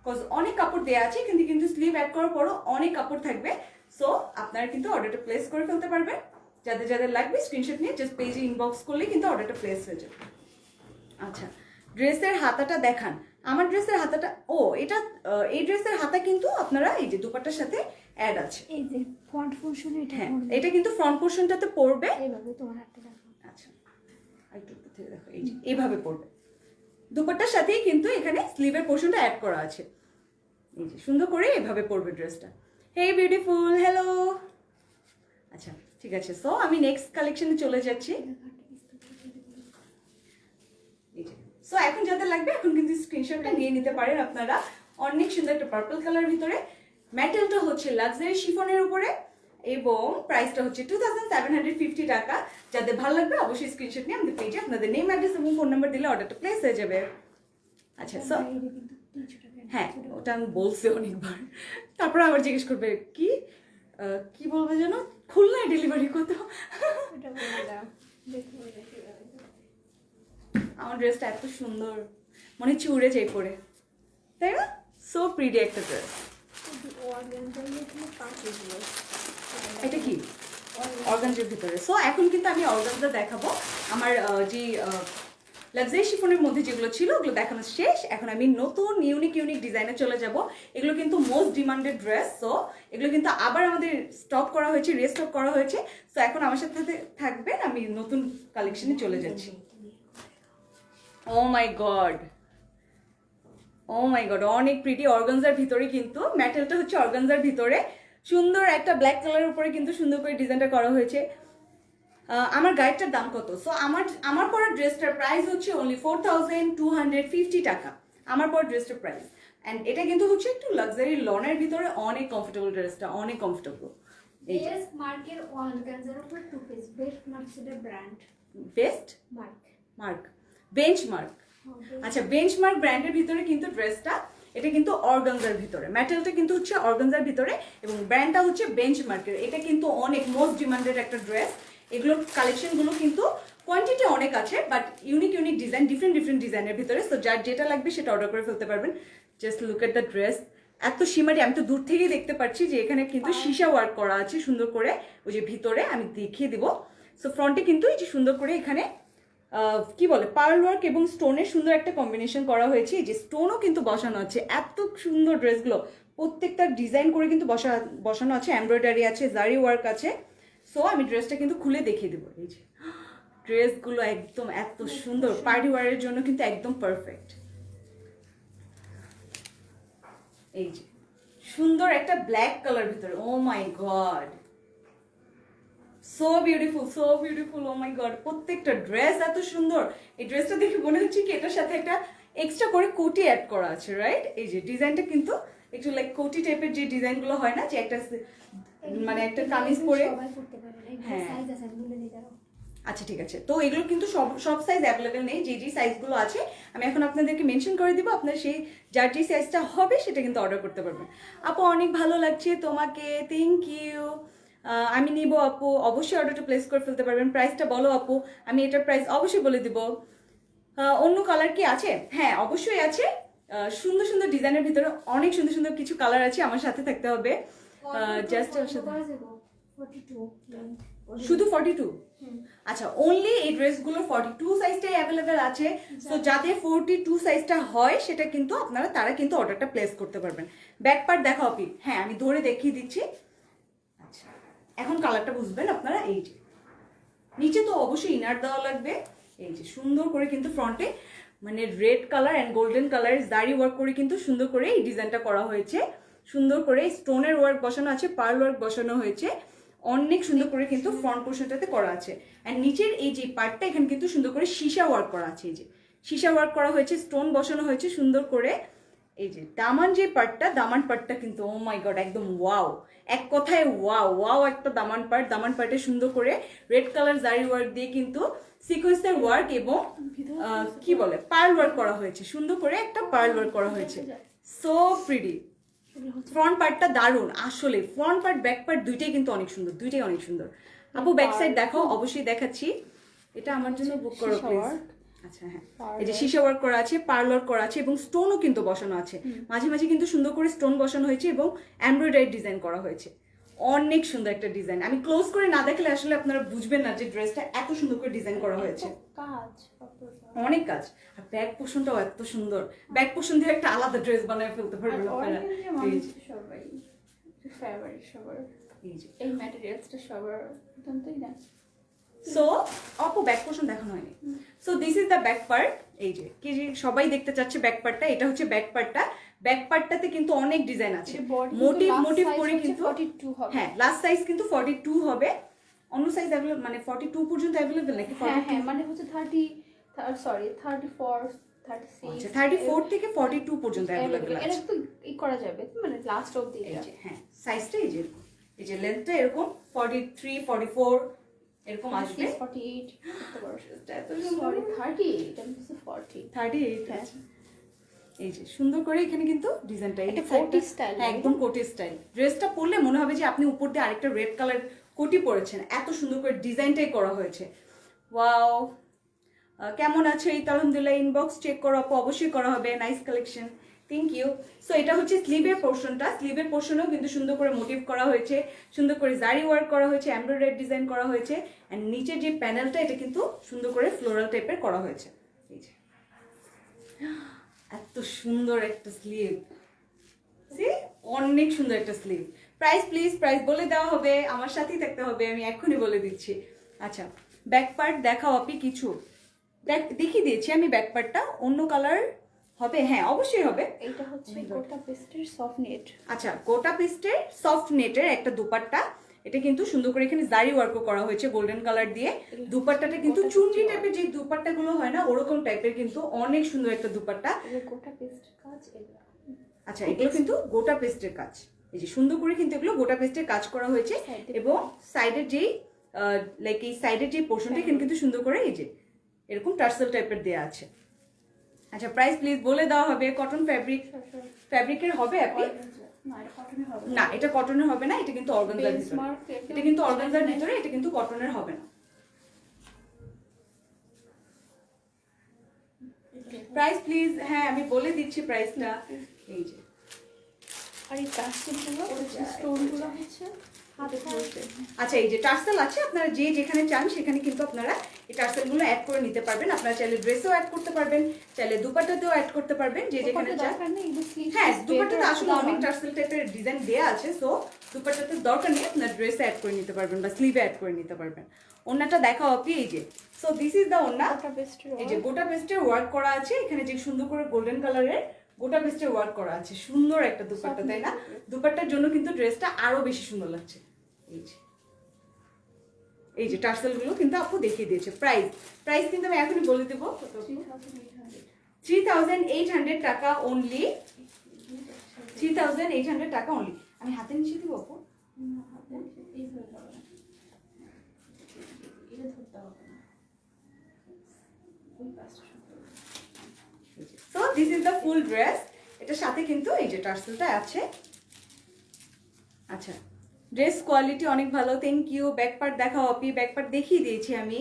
Speaker 1: বিকজ অনেক কাপড় দেওয়া আছে, কিন্তু স্লিভ অ্যাড করার পরও অনেক কাপড় থাকবে। সো আপনারা কিন্তু অর্ডারটা প্লেস করে ফেলতে পারবেন, যাদের যাদের লাগবে স্ক্রিনশট নিয়ে জাস্ট পেজে ইনবক্স করলেই কিন্তু অর্ডারটা প্লেস হয়ে যাবে। আচ্ছা, ড্রেসের হাতাটা দেখান। আমার ড্রেসের হাতাটা, ও এটা এই ড্রেসের হাতা কিন্তু আপনারা এই যে দুপাট্টার সাথে অ্যাড আছে।
Speaker 3: এই যে ফ্রন্ট পোরশন এটা
Speaker 1: হ্যাঁ,
Speaker 3: পড়বে।
Speaker 1: এটা কিন্তু ফ্রন্ট পোর্শনটাতে পড়বে
Speaker 3: এইভাবে তোমার হাতটা রাখো।
Speaker 1: আচ্ছা, একটু উপর থেকে দেখো, এই যে এইভাবে পড়বে। দুপাট্টার সাথেই কিন্তু এখানে স্লিভের পোর্শনটা অ্যাড করা আছে। এই যে সুন্দর করে এভাবে পড়বে ড্রেসটা। হে বিউটিফুল, হ্যালো। আচ্ছা ঠিক আছে, সো আমি নেক্সট কালেকশনে চলে যাচ্ছি। সো এখন যাদের লাগবে এখন কিন্তু স্ক্রিনশটটা নিয়ে নিতে পারেন আপনারা। অনেক সুন্দর একটা পার্পল কালার ভিতরে, ম্যাটেরিয়ালটা হচ্ছে লাক্সারি শিফনের উপরে এবং প্রাইসটা হচ্ছে 2750 টাকা। যাদের ভালো লাগবে অবশ্যই স্ক্রিনশট নিয়ে আমাদের পেজে আপনাদের নেম, অ্যাড্রেস এবং ফোন নাম্বার দিলে অর্ডারটা প্লেস হয়ে যাবে। আচ্ছা, সো হ্যাঁ, ওটা আমি বলছি অনেকবার, তারপরে আবার জিজ্ঞেস করবে কি কি বলবে যেন, খুলনায় ডেলিভারি কত?
Speaker 3: এটা বলে দাও, দেখো
Speaker 1: আমার ড্রেসটা এত সুন্দর, মনে হচ্ছে উড়ে যাই পরে, তাই না? সো প্রিটি একটা ড্রেস। এটা কি অর্গানজার ভিতরে? সো এখন কিন্তু আমি অর্গানজা দেখাবো। আমার যে লাক্সারি শিফনের মধ্যে যেগুলো ছিল ওগুলো দেখানো শেষ, এখন আমি নতুন ইউনিক ডিজাইনে চলে যাব। এগুলো কিন্তু মোস্ট ডিমান্ডেড ড্রেস, সো এগুলো কিন্তু আবার আমাদের স্টক করা হয়েছে, রিস্টক করা হয়েছে। সো এখন আমার সাথে থাকবেন, আমি নতুন কালেকশনে চলে যাচ্ছি। ও my god, oh my god, অনেক প্রিটি অর্গানজার ভিতরে, কিন্তু ম্যাটেরিয়ালটা হচ্ছে অর্গানজার ভিতরে, সুন্দর একটা ব্ল্যাক কালারের উপরে কিন্তু সুন্দর করে ডিজাইনটা করা হয়েছে। আমার গাইডটার দাম কত? সো আমার পরা ড্রেসটার প্রাইস হচ্ছে অনলি 4250 টাকা। আমার পরা ড্রেসটার প্রাইস অ্যান্ড এটা কিন্তু হচ্ছে একটু লাক্সারি লনের ভিতরে অনেক কমফোর্টেবল ড্রেসটা, অনেক কমফোর্টেবল। এই যে
Speaker 2: বেস্ট মার্কের অর্গানজার উপর 2 পিস, বেস্ট মার্ক সেটা brand
Speaker 1: best
Speaker 2: mark.
Speaker 1: Mark, benchmark. আচ্ছা, বেঞ্চমার্ক ব্র্যান্ডের ভিতরে কিন্তু ড্রেসটা, এটা কিন্তু অর্গানজার ভিতরে, ম্যাটেরিয়ালটা কিন্তু হচ্ছে অর্গানজার ভিতরে এবং ব্র্যান্ডটা হচ্ছে বেঞ্চমার্কের। এটা কিন্তু অনেক মোস্ট ডিমান্ডেড একটা ড্রেস। এগুলোর কালেকশনগুলো কিন্তু কোয়ান্টিটি অনেক আছে, but unique unique design, different different ডিজাইনের ভিতরে। সো যার যেটা লাগবে সেটা অর্ডার করে ফেলতে পারবেন। Just look at the dress, এত শিমারি, আমি তো দূর থেকেই দেখতে পাচ্ছি যে এখানে কিন্তু সীসা ওয়ার্ক করা আছে সুন্দর করে। ওই যে ভিতরে আমি দেখিয়ে দিব। সো ফ্রন্টে কিন্তু এই যে সুন্দর করে এখানে কি বলে পার্ল ওয়ার্ক এবং স্টোনের সুন্দর একটা কম্বিনেশন করা হয়েছে। এই যে স্টোনও কিন্তু বসানো আছে। এত সুন্দর ড্রেসগুলো প্রত্যেকটা ডিজাইন করে কিন্তু বসানো আছে, এমব্রয়ডারি আছে, জারি ওয়ার্ক আছে। সো আমি ড্রেসটা কিন্তু খুলে দেখিয়ে দেবো। এই যে ড্রেসগুলো একদম এত সুন্দর, পার্টি ওয়ারের জন্য কিন্তু একদম পারফেক্ট। এই যে সুন্দর একটা ব্ল্যাক কালার ভিতরে, ও my god, so beautiful, O my god. প্রত্যেকটা ড্রেস এত সুন্দর। এই ড্রেসটা দেখে মনে হচ্ছে কি এটার সাথে একটা এক্সট্রা করে কোটি অ্যাড করা আছে, রাইট? এই যে ডিজাইনটা কিন্তু একটু লাইক কোটি টাইপের যে ডিজাইনগুলো হয় না, যে একটা মানে একটা কামিজ পরে।
Speaker 2: সবাই করতে পারবে না,
Speaker 1: হ্যাঁ।
Speaker 2: সাইজ আছে আমি বলে দিই দাঁড়াও।
Speaker 1: আচ্ছা ঠিক আছে, তো এগুলো কিন্তু সব সাইজ অ্যাভেলেবেল নেই। যে যে সাইজগুলো আছে আমি এখন আপনাদেরকে মেনশন করে দিব, আপনার সেই যার যে সাইজটা হবে সেটা কিন্তু অর্ডার করতে পারবেন। আপু অনেক ভালো লাগছে তোমাকে, থ্যাংক ইউ। আমি নিব আপু, অবশ্যই অর্ডারটা প্লেস করে ফেলতে পারবেন। প্রাইসটা বলো আপু, আমি এটার প্রাইস অবশ্যই বলে দিব। অন্য কালার কি আছে? হ্যাঁ অবশ্যই আছে। সুন্দর সুন্দর ডিজাইনের ভিতরে অনেক সুন্দর সুন্দর কিছু কালার আছে, আমার সাথে থাকতে হবে। জাস্ট শুধু 42? আচ্ছা, অনলি এই ড্রেসগুলোর 42 সাইজটাই অ্যাভেলেবেল আছে। সো যাদের 42 সাইজটা হয় সেটা কিন্তু তারা কিন্তু অর্ডারটা প্লেস করতে পারবেন। ব্যাক পার্ট দেখাও আপনি? হ্যাঁ আমি ধরে দেখিয়ে দিচ্ছি। আচ্ছা, এখন কালারটা বুঝবেন আপনারা। এই যে নিচে তো অবশ্যই ইনার দেওয়া লাগবে। এই যে সুন্দর করে কিন্তু ফ্রন্টে মানে রেড কালার অ্যান্ড গোল্ডেন কালারের জারি ওয়ার্ক করে কিন্তু সুন্দর করে এই ডিজাইনটা করা হয়েছে। সুন্দর করে স্টোনের ওয়ার্ক বসানো আছে, পার্ল ওয়ার্ক বসানো হয়েছে, অনেক সুন্দর করে কিন্তু ফ্রন্ট পোর্শনটাতে করা আছে। অ্যান্ড নিচের এই যে পার্টটা এখানে কিন্তু সুন্দর করে সীসা ওয়ার্ক করা আছে। এই যে সীসা ওয়ার্ক করা হয়েছে, স্টোন বসানো হয়েছে সুন্দর করে। এই যে দামান যে পার্টটা, দামান পার্টটা কিন্তু ও মাই গড একদম ওয়াও, এক কথায় ওয়াও ওয়াও একটা দামান পার্ট। দামান পার্টে সুন্দর করে রেড কালার জারি ওয়ার্ক দিয়ে কিন্তু সিকোয়েন্সের ওয়ার্ক এবং কি বলে পার্ল ওয়ার্ক করা হয়েছে, সুন্দর করে একটা পার্ল ওয়ার্ক করা হয়েছে। So pretty. ফ্রন্ট পার্টটা দারুণ আসলে, ফ্রন্ট পার্ট ব্যাক পার্ট দুইটাই কিন্তু অনেক সুন্দর, দুইটাই অনেক সুন্দর। আপু ব্যাক সাইড দেখো, অবশ্যই দেখাচ্ছি। এটা আমার জন্য বুক করো প্লিজ। আচ্ছা হ্যাঁ, এই যে সীসা ওয়ার্ক করা আছে, পার্ল ওয়ার্ক করা আছে এবং স্টোনও কিন্তু বসানো আছে। মাঝে মাঝে কিন্তু সুন্দর করে স্টোন বসানো হয়েছে এবং এমব্রয়ডারি ডিজাইন করা হয়েছে। অনেক সুন্দর একটা ডিজাইন। আমি ক্লোজ করে না দেখলে আসলে আপনারা বুঝবেন না যে ড্রেসটা এত সুন্দর করে ডিজাইন করা হয়েছে।
Speaker 2: কাজ
Speaker 1: অনেক কাজ। আর ব্যাক পোর্শনটাও এত সুন্দর, ব্যাক পোর্শন দিয়ে একটা আলাদা ড্রেস বানিয়ে ফেলতে পারবেন আপনারা।
Speaker 2: সবাই ফেভারিট সবার
Speaker 1: এই যে
Speaker 2: এই ম্যাটেরিয়ালসটা সবার জানতেই না।
Speaker 1: সো আপু ব্যাক পোর্শন দেখানো হয়নি। So this is the back part. এই যে কি যে সবাই দেখতে চাচ্ছে ব্যাক পার্টটা, এটা হচ্ছে ব্যাক পার্টটা। ব্যাক পার্টটাতে কিন্তু অনেক ডিজাইন আছে, মোটিভ করে কিন্তু
Speaker 2: 42 হবে।
Speaker 1: হ্যাঁ লাস্ট সাইজ কিন্তু 42 হবে। অন্য সাইজ अवेलेबल মানে 42 পর্যন্ত अवेलेबल নাকি?
Speaker 2: হ্যাঁ মানে হচ্ছে 34 36
Speaker 1: আচ্ছা 34 থেকে 42 পর্যন্ত अवेलेबल আছে।
Speaker 2: এটা তো ই করা যাবে মানে লাস্ট অবধি।
Speaker 1: এই যে হ্যাঁ সাইজটা এই যে লেন্থটা এরকম 43 44 এরকম আসবে।
Speaker 2: 48
Speaker 1: এত
Speaker 2: সরি 38 আমি বলছি 40
Speaker 1: 38
Speaker 2: হ্যাঁ।
Speaker 1: আছে। এই যে সুন্দর করে এখানে কিন্তু ডিজাইনটা
Speaker 2: এটা কোটি স্টাইল,
Speaker 1: হ্যাঁ একদম কোটি স্টাইল। ড্রেসটা পরলে মনে হবে যে আপনি উপর দিয়ে আরেকটা রেড কালার কোটি পরেছেন, এত সুন্দর করে ডিজাইনটাই করা হয়েছে। ওয়াও, কেমন আছে? এই আলহামদুলিল্লাহ। ইনবক্স চেক করো আপু, অবশ্যই করা হবে। Nice collection, thank you. So এটা হচ্ছে স্লিভের পোর্শনটা। স্লিভের পোর্শনেও কিন্তু সুন্দর করে মোটিভ করা হয়েছে, সুন্দর করে জারি ওয়ার্ক করা হয়েছে, এমব্রয়ডারি ডিজাইন করা হয়েছে। অ্যান্ড নিচের যে প্যানেলটা এটা কিন্তু সুন্দর করে ফ্লোরাল টাইপের করা হয়েছে। এই যে এত সুন্দর একটা স্লিভ, অনেক সুন্দর একটা স্লিভ। প্রাইস প্লিজ, প্রাইস বলে দেওয়া হবে, আমার সাথেই থাকতে হবে, আমি এক্ষুনি বলে দিচ্ছি। আচ্ছা ব্যাক পার্ট দেখাও আপনি কিছু দেখিয়ে দিয়েছি আমি। ব্যাক পার্টটা অন্য কালার হবে? হ্যাঁ অবশ্যই হবে।
Speaker 2: এটা হচ্ছে গোটা পেস্টের সফট নেট।
Speaker 1: আচ্ছা গোটা পেস্টের সফট নেটের একটা দুপাট্টা। এটা কিন্তু সুন্দর করে এখানে জারি ওয়ার্কও করা হয়েছে গোল্ডেন কালার দিয়ে। দুপাট্টাটা কিন্তু চুনরি টাইপের যে দুপাট্টাগুলো হয় না ওরকম টাইপের, কিন্তু অনেক সুন্দর একটা দুপাট্টা।
Speaker 2: গোটা পেস্ট কাজ এগুলো।
Speaker 1: আচ্ছা, এগুলো কিন্তু গোটা পেস্টের কাজ। এই যে সুন্দর করে কিন্তু এগুলো গোটা পেস্টের কাজ করা হয়েছে এবং সাইডের যেই লাইক এই সাইডের যে পোর্শনটা এখানে কিন্তু সুন্দর করে এই যে এরকম টার্সেল টাইপের দেয়া আছে। আচ্ছা, প্রাইস প্লিজ বলে দেওয়া হবে। কটন ফ্যাব্রিকের হবে আপনি? না, এটা কটনের হবে না, এটা কিন্তু অর্গানজার ভিতরে। এটা কিন্তু অর্গানজার ভিতরে, এটা কিন্তু কটনের হবে না। Price please. হ্যাঁ, আমি বলে দিচ্ছি প্রাইসটা। এই যে
Speaker 2: আর এই টার্সেলগুলো স্টোনগুলো হচ্ছে হাতে পড়তে।
Speaker 1: আচ্ছা, এই যে টার্সেল আছে, আপনারা যে যেখানে চান সেখানে কিন্তু আপনারা এই টার্সেলগুলো অ্যাড করে নিতে পারবেন। আপনারা চাইলে ড্রেসেও অ্যাড করতে পারবেন, চাইলে দুপাট্টাতেও অ্যাড করতে পারবেন, যে যেখানে চান। হ্যাঁ, দুপাট্টাতে আসলে অনেক টার্সেল টাইপের ডিজাইন দেয়া আছে, সো দুপাট্টাতে দরকার নেই, আপনারা ড্রেসে অ্যাড করে নিতে পারবেন বা স্লিভে অ্যাড করে নিতে পারবেন। ওন্নাটা দেখাও আপনি। এই যে সো দিস ইজ দ্য ওন্না। এই যে গোটা পেস্টের ওয়ার্ক করা আছে এখানে, যে সুন্দর করে গোল্ডেন কালারের গোটা পেস্টের ওয়ার্ক করা আছে। সুন্দর একটা দুপাট্টা, তাই না? দুপাট্টার জন্য কিন্তু ড্রেসটা আরো বেশি সুন্দর লাগছে। এই যে টার্সেল গুলো কিন্তু আপু দেখিয়ে দিয়েছে। প্রাইস কিন্তু আমি এখনই বলে দেবো, 3800 টাকা অনলি। 3800 টাকা অনলি। আমি হাতে নিচে দিব আপু। So this is the full dress. এটার সাথে কিন্তু এই যে টার্সেলটা আছে। আচ্ছা, ড্রেস কোয়ালিটি অনেক ভালো, থ্যাংক ইউ। ব্যাক পার্ট দেখাও আপনি। ব্যাক পার্ট দেখিয়ে দিয়েছি আমি।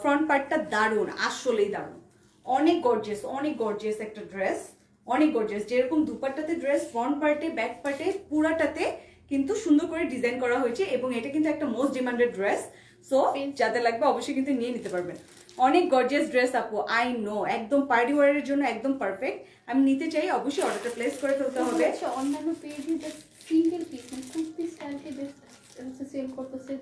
Speaker 1: ফ্রন্ট পার্টটা দারুণ, আসলেই দারুণ, অনেক গর্জিয়াস একটা ড্রেস, অনেক গর্জিয়াস। যেরকম দুপাট্টাতে ড্রেস, ফ্রন্ট পার্টে ব্যাক পার্টে পুরাটাতে কিন্তু সুন্দর করে ডিজাইন করা হয়েছে এবং এটা কিন্তু একটা মোস্ট ডিমান্ডেড ড্রেস। সো যাদের লাগবে অবশ্যই কিন্তু নিয়ে নিতে পারবেন। অনেক গর্জিয়াস ড্রেস আপু, আই নো, একদম পার্টি ওয়ারের জন্য একদম পারফেক্ট। আমি নিতে চাই, অবশ্যই অর্ডারটা প্লেস করে ফেলতে হবে।
Speaker 2: অন্যান্য পেজে জাস্ট সিঙ্গেল পিস মানে টু পিস স্টাইলকে জাস্ট সেল করতেছে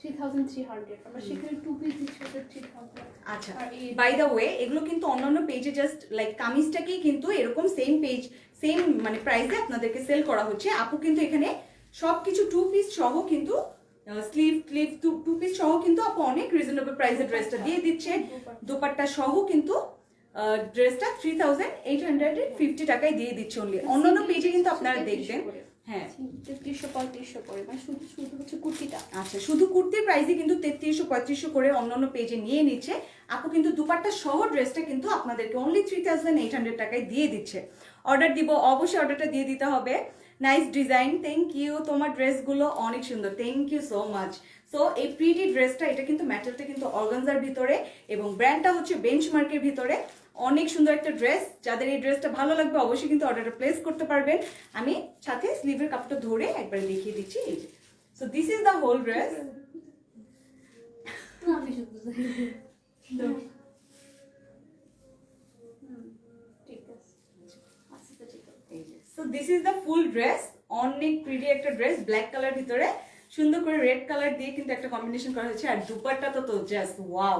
Speaker 2: 3300, আমরা সেখানে টু পিস দিচ্ছি 3000।
Speaker 1: আচ্ছা, বাই দ্য ওয়ে এগুলো কিন্তু অন্যান্য পেজে জাস্ট লাইক কামিজটাকেই কিন্তু এরকম সেম পেজ সেম মানে প্রাইসে আপনাদেরকে সেল করা হচ্ছে। আপু কিন্তু এখানে সবকিছু টু পিস সহ কিন্তু স্লিভ টু পিস সহ কিন্তু আপু অনেক রিজনেবল প্রাইসে ড্রেসটা দিয়ে দিচ্ছে। দোপাট্টা সহ কিন্তু ড্রেসটা 3850 টাকায় দিয়ে দিচ্ছে অনলি। অন্যান্য পেজে কিন্তু আপনারা দেখবেন হ্যাঁ
Speaker 2: 3300-3500 করে, মানে শুধু হচ্ছে কুর্তিটা।
Speaker 1: আচ্ছা, শুধু কুর্তির প্রাইসে কিন্তু 3300-3500 করে অন্যান্য পেজে নিয়ে নিচ্ছে। আপু কিন্তু দুপাট্টা সহ ড্রেসটা কিন্তু আপনাদেরকে অনলি 3800 টাকায় দিয়ে দিচ্ছে। অর্ডার দিব, অবশ্যই অর্ডারটা দিয়ে দিতে হবে। Nice design, thank you. তোমার ড্রেসগুলো অনেক সুন্দর, thank you so much. So এই প্রিটি ড্রেসটা, এটা কিন্তু ম্যাটেরিয়ালটা কিন্তু অর্গানজার ভিতরে এবং ব্র্যান্ডটা হচ্ছে বেঞ্চমার্কের ভিতরে। অনেক সুন্দর একটা ড্রেস। যাদের এই ড্রেসটা ভালো লাগবে অবশ্যই কিন্তু অর্ডারটা প্লেস করতে পারবেন। আমি সাথে স্লিভের কাপড়টা ধরে একবার দেখিয়ে দিচ্ছি। এই যে so this is the whole dress. So this is the full dress. অনেক প্রিটি একটা ড্রেস, ব্ল্যাক কালার ভিতরে সুন্দর করে রেড কালার দিয়ে কিন্তু একটা কম্বিনেশন করা হয়েছে। আর দুপাট্টা তো জাস্ট ওয়াও,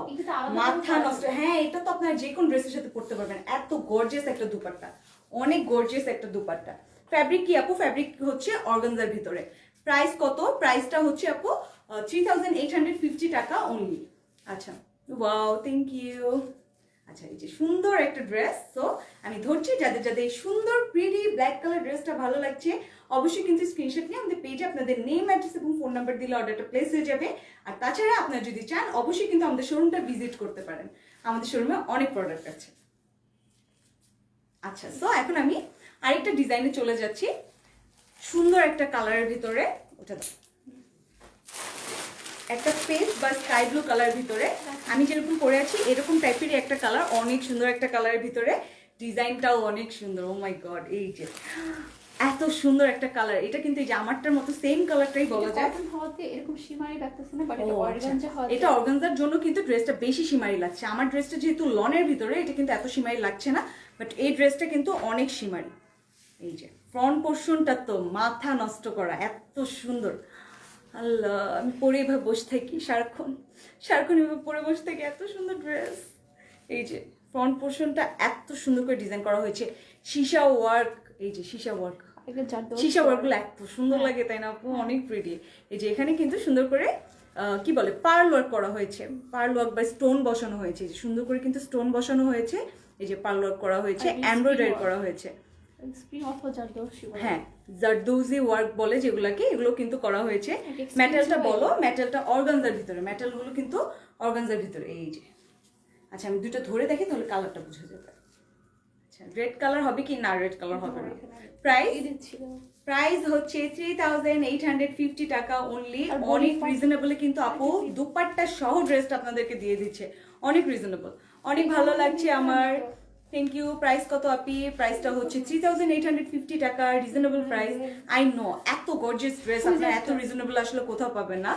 Speaker 1: মাথা নষ্ট। হ্যাঁ, এটা তো আপনারা যে কোন ড্রেসের সাথে পরতে পারবেন, এত গর্জিয়াস একটা দুপাট্টা, অনেক গর্জিয়াস একটা দুপাট্টা। ফ্যাব্রিক কি আপু? ফ্যাব্রিক হচ্ছে অর্গানজার ভিতরে। প্রাইস কত? প্রাইসটা হচ্ছে আপু 3850 টাকা অনলি। আচ্ছা, ওয়াও, থ্যাংক ইউ। আচ্ছা, এই যে সুন্দর একটা ড্রেস। সো আমি ধরছি যাদের যাদের এই সুন্দর প্রিটি ব্ল্যাক কালার ড্রেসটা ভালো লাগছে অবশ্যই কিন্তু স্ক্রিনশট নিয়ে আমাদের পেজে আপনাদের নেম, অ্যাড্রেস এবং ফোন নাম্বার দিলে অর্ডারটা প্লেস হয়ে যাবে। আর তাছাড়া আপনারা যদি চান অবশ্যই কিন্তু আমাদের শোরুমটা ভিজিট করতে পারেন। আমাদের শোরুমে অনেক প্রোডাক্ট আছে। আচ্ছা, সো এখন আমি আরেকটা ডিজাইনে চলে যাচ্ছি। সুন্দর একটা কালারের ভিতরে, ওটা একটা পেস্ট বা স্কাই ব্লু কালার ভিতরে আমি যেরকম পরে আছি এরকম টাইপেরই একটা কালার, অনেক সুন্দর একটা কালারের ভিতরে। ডিজাইনটাও অনেক সুন্দর। ও মাই গড, এই যে এত সুন্দর একটা কালার। এটা কিন্তু এই যে আমারটার মতো সেম কালারটাই বলা যায়।
Speaker 2: কটন হওয়াতে এরকম শিমারি লাগতেছে না, বাট এটা অর্গানজা হওয়াতে
Speaker 1: এটা অর্গানজার জন্য কিন্তু ড্রেসটা বেশি শিমারি লাগছে। আমার ড্রেসটা যেহেতু লনের ভিতরে, এটা কিন্তু এত শিমারি লাগছে না, বাট এই ড্রেসটা কিন্তু অনেক শিমারি। এই যে ফ্রন্ট পোর্শনটা তো মাথা নষ্ট করা, এত সুন্দর। আল্লাহ, আমি পরে এভাবে বসে থাকি সারাক্ষণ এভাবে পরে বসে থাকি। এত সুন্দর ড্রেস। এই যে ফ্রন্ট পোর্শনটা এত সুন্দর করে ডিজাইন করা হয়েছে, সীসা ওয়ার্ক। এই যে সীসা ওয়ার্ক, সীসা ওয়ার্কগুলো এত সুন্দর লাগে, তাই না আপু? অনেক প্রিটি। এই যে এখানে কিন্তু সুন্দর করে কি বলে পার্ল ওয়ার্ক করা হয়েছে, পার্ল ওয়ার্ক বা স্টোন বসানো হয়েছে। সুন্দর করে কিন্তু স্টোন বসানো হয়েছে। এই যে পার্ল ওয়ার্ক করা হয়েছে, এমব্রয়ডারি করা হয়েছে।
Speaker 2: স্প্রিং অথবা জারদৌসি বলে।
Speaker 1: হ্যাঁ, জারদৌজি ওয়ার্ক বলে যেগুলাকে, এগুলো কিন্তু করা হয়েছে।
Speaker 2: এটা expensive
Speaker 1: মেটালটা
Speaker 2: হয়।
Speaker 1: বলো, মেটালটা অর্গানজার ভিতরে, মেটালগুলো কিন্তু অর্গানজার ভিতরে। এই যে, আচ্ছা আমি দুটো ধরে দেখি তাহলে কালারটা বোঝা যাবে। আচ্ছা, রেড কালার হবে কি না? রেড কালার হবে না। প্রাইস
Speaker 2: এই দিচ্ছিল।
Speaker 1: প্রাইস হচ্ছে 3850 টাকা অনলি।
Speaker 2: আর body
Speaker 1: অনেক
Speaker 2: part-
Speaker 1: রিজনেবল কিন্তু আপু দুপাট্টা সহ ড্রেসটা আপনাদেরকে দিয়ে দিচ্ছে, অনেক রিজনেবল, অনেক ভালো লাগছে আমার। Thank you. প্রাইস কত আপি? প্রাইসটা হচ্ছে 3850 টাকা, রিজনেবল প্রাইস। আই নো এত গর্জিয়াস ড্রেস আপনারা এত রিজনেবল আসলে কোথাও পাবেন না।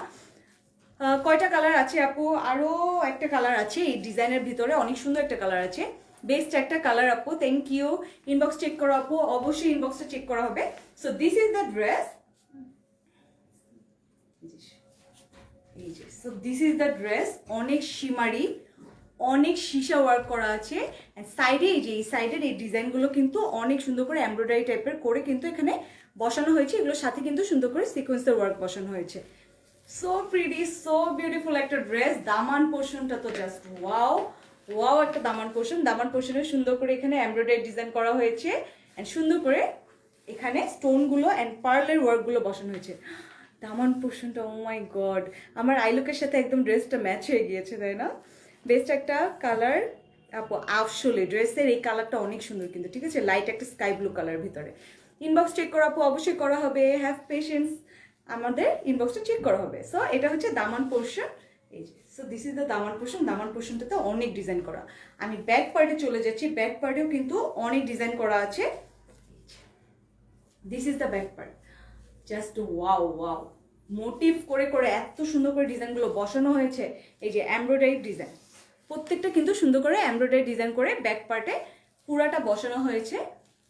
Speaker 1: কয়টা কালার আছে আপু? আরো একটা কালার আছে এই ডিজাইনের ভিতরে, অনেক সুন্দর একটা কালার আছে, বেস্ট একটা কালার আপু। Thank you. ইনবক্স চেক করো আপু, অবশ্যই ইনবক্সটা চেক করা হবে। So this is the dress. এই যে, so this is the dress. অনেক শিমারি, অনেক সীসা ওয়ার্ক করা আছে। এন্ড সাইডে এই যে এই সাইডের এই ডিজাইনগুলো কিন্তু অনেক সুন্দর করে এমব্রয়ডারি টাইপের করে কিন্তু এখানে বসানো হয়েছে। এগুলোর সাথে কিন্তু সুন্দর করে সিকোয়েন্সের ওয়ার্ক বসানো হয়েছে। সো প্রিটি, সো বিউটিফুল একটা ড্রেস। দামান পোর্শনটা তো জাস্ট ওয়াও, ওয়াও একটা দামান পোর্শন। দামান পোর্শনে সুন্দর করে এখানে এমব্রয়ডারি ডিজাইন করা হয়েছে এন্ড সুন্দর করে এখানে স্টোনগুলো এন্ড পার্লের ওয়ার্কগুলো বসানো হয়েছে। দামান পোর্শনটা, ও মাই গড, আমার আইলুকের সাথে একদম ড্রেসটা ম্যাচ হয়ে গিয়েছে, তাই না? বেস্ট একটা কালার আপু। আসলে ড্রেসের এই কালারটা অনেক সুন্দর কিন্তু, ঠিক আছে? লাইট একটা স্কাই ব্লু কালার ভিতরে। ইনবক্স চেক করা আপু, অবশ্যই করা হবে। হ্যাভ পেশেন্স, আমাদের ইনবক্সটা চেক করা হবে। সো এটা হচ্ছে দামান পোর্শন। এই যে, সো দিস ইজ দ্য দামান পোর্শন। দামান পোর্শনটাতে অনেক ডিজাইন করা। আমি ব্যাক পার্টে চলে যাচ্ছি। ব্যাক পার্টেও কিন্তু অনেক ডিজাইন করা আছে। This is the back part. Just wow wow, motive করে করে এত সুন্দর করে ডিজাইনগুলো বসানো হয়েছে। এই যে এমব্রয়ডারি ডিজাইন, প্রত্যেকটা কিন্তু সুন্দর করে এমব্রয়ডারি ডিজাইন করে ব্যাক পার্টে পুরাটা বসানো হয়েছে।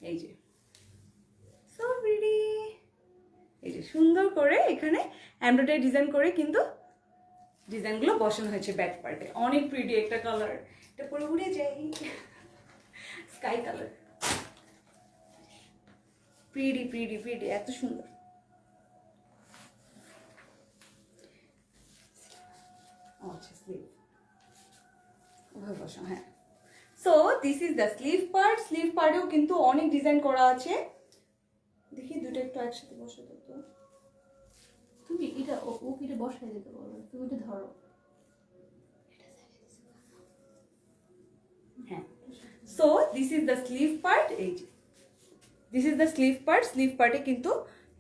Speaker 1: এই যে, সো প্রিটি। এই যে সুন্দর করে এখানে এমব্রয়ডারি ডিজাইন করে কিন্তু ডিজাইনগুলো বসানো হয়েছে ব্যাক পার্টে। অনেক প্রিটি একটা কালার, এটা পরে উড়ে যাই, sky colour. Pretty pretty pretty, এত সুন্দর। আচ্ছা, স্লিভ ওভাবে বসানো, হ্যাঁ। So this is the sleeve part. Sleeve পার্টেও কিন্তু অনেক ডিজাইন করা আছে। দেখি দুটো একটু একসাথে বসাতে তো।
Speaker 2: তুমি এটা ওকে এটা বসাই দিতে বলো, তুমি এটা ধরো।
Speaker 1: হ্যাঁ, so this is the sleeve part. এই যে this is the sleeve part. Sleeve পার্টে কিন্তু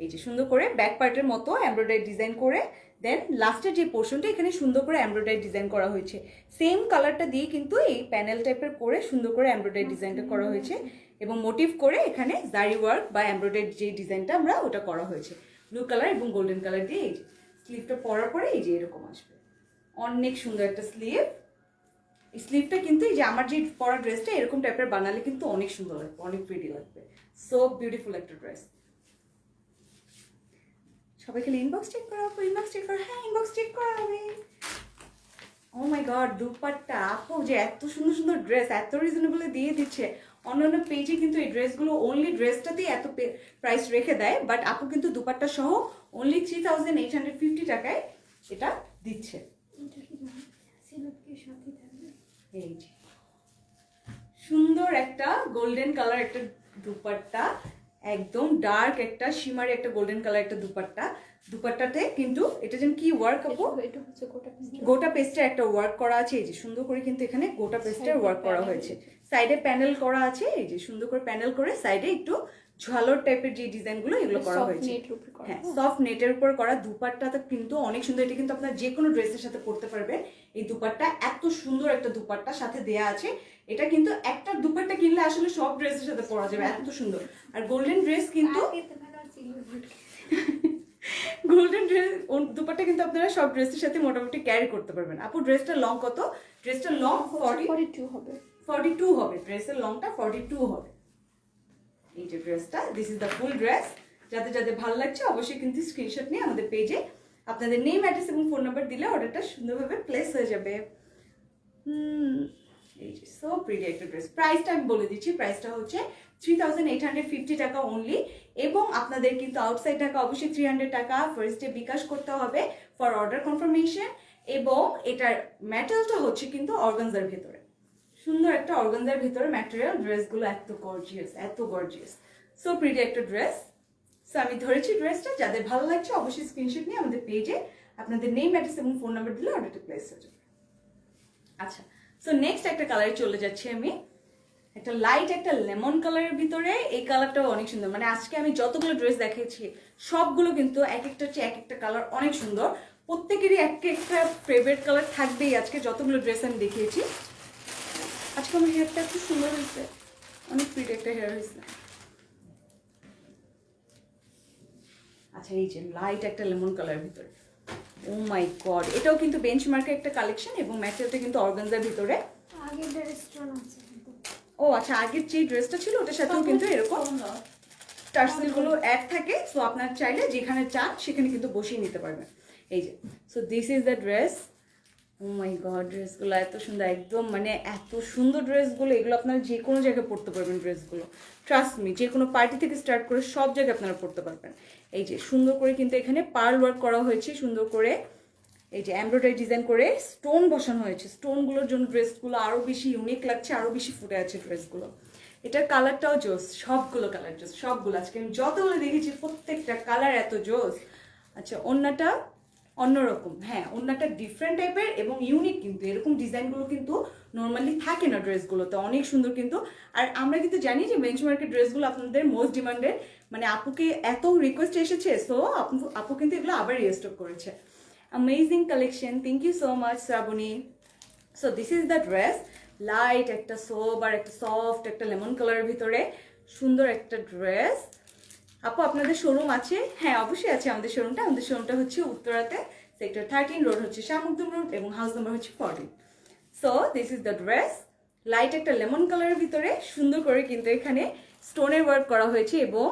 Speaker 1: এই যে সুন্দর করে ব্যাক পার্টের মতো এমব্রয়ডারি ডিজাইন করে, দেন লাস্টের যে পোর্শনটা এখানে সুন্দর করে এমব্রয়ডারি ডিজাইন করা হয়েছে। সেম কালারটা দিয়ে কিন্তু এই প্যানেল টাইপের করে সুন্দর করে এমব্রয়ডারি ডিজাইনটা করা হয়েছে এবং মোটিভ করে এখানে জারি ওয়ার্ক বা এমব্রয়ডারি যে ডিজাইনটা আমরা ওটা করা হয়েছে ব্লু কালার এবং গোল্ডেন কালার দিয়ে। এই যে স্লিভটা পরার পরে এই যে এরকম আসবে, অনেক সুন্দর একটা স্লিভ। এই স্লিভটা কিন্তু এই যে আমার যে পরা ড্রেসটা এরকম টাইপের বানালে কিন্তু অনেক সুন্দর লাগবে, অনেক প্রিটি লাগবে। সো বিউটিফুল একটা ড্রেস। সবাই খালি ইনবক্স চেক করা হবে, ইনবক্স চেক করা। হ্যাঁ, ইনবক্স চেক করা হবে। ও মাই গড, দুপাট্টা আপু যে এত সুন্দর সুন্দর ড্রেস এত রিজনেবলে দিয়ে দিচ্ছে। অন্যান্য পেজে কিন্তু এই ড্রেসগুলো অনলি ড্রেসটাতেই এত প্রাইস রেখে দেয়, বাট আপু কিন্তু দুপাট্টা সহ অনলি 3850 টাকায় এটা দিচ্ছে। এই যে সুন্দর একটা গোল্ডেন কালার একটা দুপাট্টা, একদম ডার্ক একটা শিমারি একটা গোল্ডেন কালার একটা দুপাট্টা। দুপাট্টাতে কিন্তু এটা যেন কি ওয়ার্ক আপু,
Speaker 2: এটা হচ্ছে
Speaker 1: গোটা পেস্টের একটা ওয়ার্ক করা আছে। এই যে সুন্দর করে কিন্তু এখানে গোটা পেস্টের ওয়ার্ক করা হয়েছে। সাইডে প্যানেল করা আছে, এই যে সুন্দর করে প্যানেল করে সাইডে একটু ঝালর টাইপের যে ডিজাইনগুলো এগুলো করা হয়েছে। হ্যাঁ, সফট নেটের উপর করা দুপাট্টাটা কিন্তু অনেক সুন্দর। এটা কিন্তু আপনার যে কোনো ড্রেসের সাথে পরতে পারবেন। এই দুপাট্টা এত সুন্দর একটা দুপাট্টা সাথে দেয়া আছে। এটা কিন্তু একটা দুপাট্টা কিনলে আসলে সব ড্রেসের সাথে পরা যাবে, এত সুন্দর। আর গোল্ডেন ড্রেস কিন্তু গোল্ডেন ড্রেস দুপাট্টা কিন্তু আপনারা সব ড্রেসের সাথে মোটামুটি ক্যারি করতে পারবেন। আপু ড্রেসটা লং কত? ড্রেসটা লং
Speaker 2: 42 হবে।
Speaker 1: 42 হবে, ড্রেসের লংটা 42 হবে। এই যে ড্রেসটা, this is the full dress. যাদের যাদের ভালো লাগছে অবশ্যই কিন্তু স্ক্রিনশট নিয়ে আমাদের পেজে আপনাদের নেম, অ্যাড্রেস এবং ফোন নাম্বার দিলে অর্ডারটা সুন্দরভাবে প্লেস হয়ে যাবে। এই যে সো প্রিটি একটা ড্রেস। প্রাইসটা আমি বলে দিচ্ছি, প্রাইসটা হচ্ছে 3850 টাকা অনলি। এবং আপনাদের কিন্তু আউটসাইড টাকা অবশ্যই 300 টাকা ফার্স্টে বিকাশ করতে হবে ফর অর্ডার কনফার্মেশন। এবং এটার ম্যাটেরিয়ালটা হচ্ছে কিন্তু অর্গানজার ভেতরে, সুন্দর একটা অর্গানজার ভিতরে ম্যাটেরিয়াল। ড্রেসগুলো এত গর্জিয়াস, এত গর্জিয়াস। সো প্রিটি একটা ড্রেস। সো আমি ধরেছি ড্রেসটা, যাদের ভালো লাগছে অবশ্যই স্ক্রিনশট নিয়ে আমাদের পেজে আপনাদের নেম, অ্যাড্রেস এবং ফোন নাম্বার দিলে অর্ডারটা প্লেস হয়ে যাবে। আচ্ছা, সো নেক্সট একটা কালারে চলে যাচ্ছি আমি, একটা লাইট একটা লেমন কালারের ভিতরে। এই কালারটাও অনেক সুন্দর, মানে আজকে আমি যতগুলো ড্রেস দেখিয়েছি সবগুলো কিন্তু এক একটা হচ্ছে এক একটা কালার অনেক সুন্দর। প্রত্যেকেরই একটা ফেভারিট কালার থাকবেই আজকে যতগুলো ড্রেস আমি দেখিয়েছি। আজকে আমার হেয়ারটা খুব সুন্দর হয়েছে, অনেক প্রিটি একটা হেয়ার হয়েছে। আচ্ছা, এই যে লাইট একটা লেমন কালারের ভিতরে, ও মাই গড, এটাও কিন্তু বেঞ্চমার্কের একটা কালেকশন এবং ম্যাটেরিয়ালটা কিন্তু অর্গানজার ভিতরে।
Speaker 3: আগের ড্রেস স্টোন আছে কিন্তু।
Speaker 1: ও আচ্ছা, আগের যে ড্রেসটা ছিল ওটার সাথেও কিন্তু এরকম টার্সেলগুলো অ্যাড থাকে। সো আপনার চাইলে যেখানে চান সেখানে কিন্তু বসিয়ে নিতে পারবেন। এই যে, so this is the dress. Oh my god, ড্রেসগুলো এত সুন্দর, একদম মানে এত সুন্দর ড্রেসগুলো। এগুলো আপনারা যে কোনো জায়গায় পরতে পারবেন ড্রেসগুলো, ট্রাস্ট মি, যে কোনো পার্টি থেকে স্টার্ট করে সব জায়গায় আপনারা পরতে পারবেন। এই যে সুন্দর করে কিন্তু এখানে পার্ল ওয়ার্ক করা হয়েছে, সুন্দর করে এই যে এমব্রয়ডারি ডিজাইন করে স্টোন বসানো হয়েছে। স্টোনগুলোর জন্য ড্রেসগুলো আরও বেশি ইউনিক লাগছে, আরও বেশি ফুটে আছে ড্রেসগুলো। এটার কালারটাও জোস, সবগুলো কালার জোস, সবগুলো আজকে আমি যতগুলো দেখেছি প্রত্যেকটা কালার এত জোস। আচ্ছা, ওড়নাটা অন্যরকম, হ্যাঁ ওড়নাটা ডিফারেন্ট টাইপের এবং ইউনিক, কিন্তু এরকম ডিজাইনগুলো কিন্তু নর্মালি থাকে না ড্রেসগুলোতে, অনেক সুন্দর কিন্তু। আর আমরা কিন্তু জানি যে বেঞ্চমার্কের ড্রেসগুলো আপনাদের মোস্ট ডিমান্ডেড, মানে আপুকে এত রিকোয়েস্ট এসেছে, সো আপু কিন্তু এগুলো আবার রিস্টক করেছে। Amazing collection, thank you so much Shrabani. So this is the dress, light একটা সোবার একটা সফট একটা লেমন কালারের ভিতরে সুন্দর একটা ড্রেস। আপু আপনাদের শোরুম আছে? হ্যাঁ অবশ্যই আছে আমাদের শোরুমটা। আমাদের শোরুমটা হচ্ছে উত্তরাতে, সেক্টর 13, রোড হচ্ছে শাহমুকদুম রোড এবং হাউস নাম্বার হচ্ছে 14। So this is the dress, light একটা লেমন কালারের ভিতরে সুন্দর করে কিন্তু এখানে স্টোনের ওয়ার্ক করা হয়েছে এবং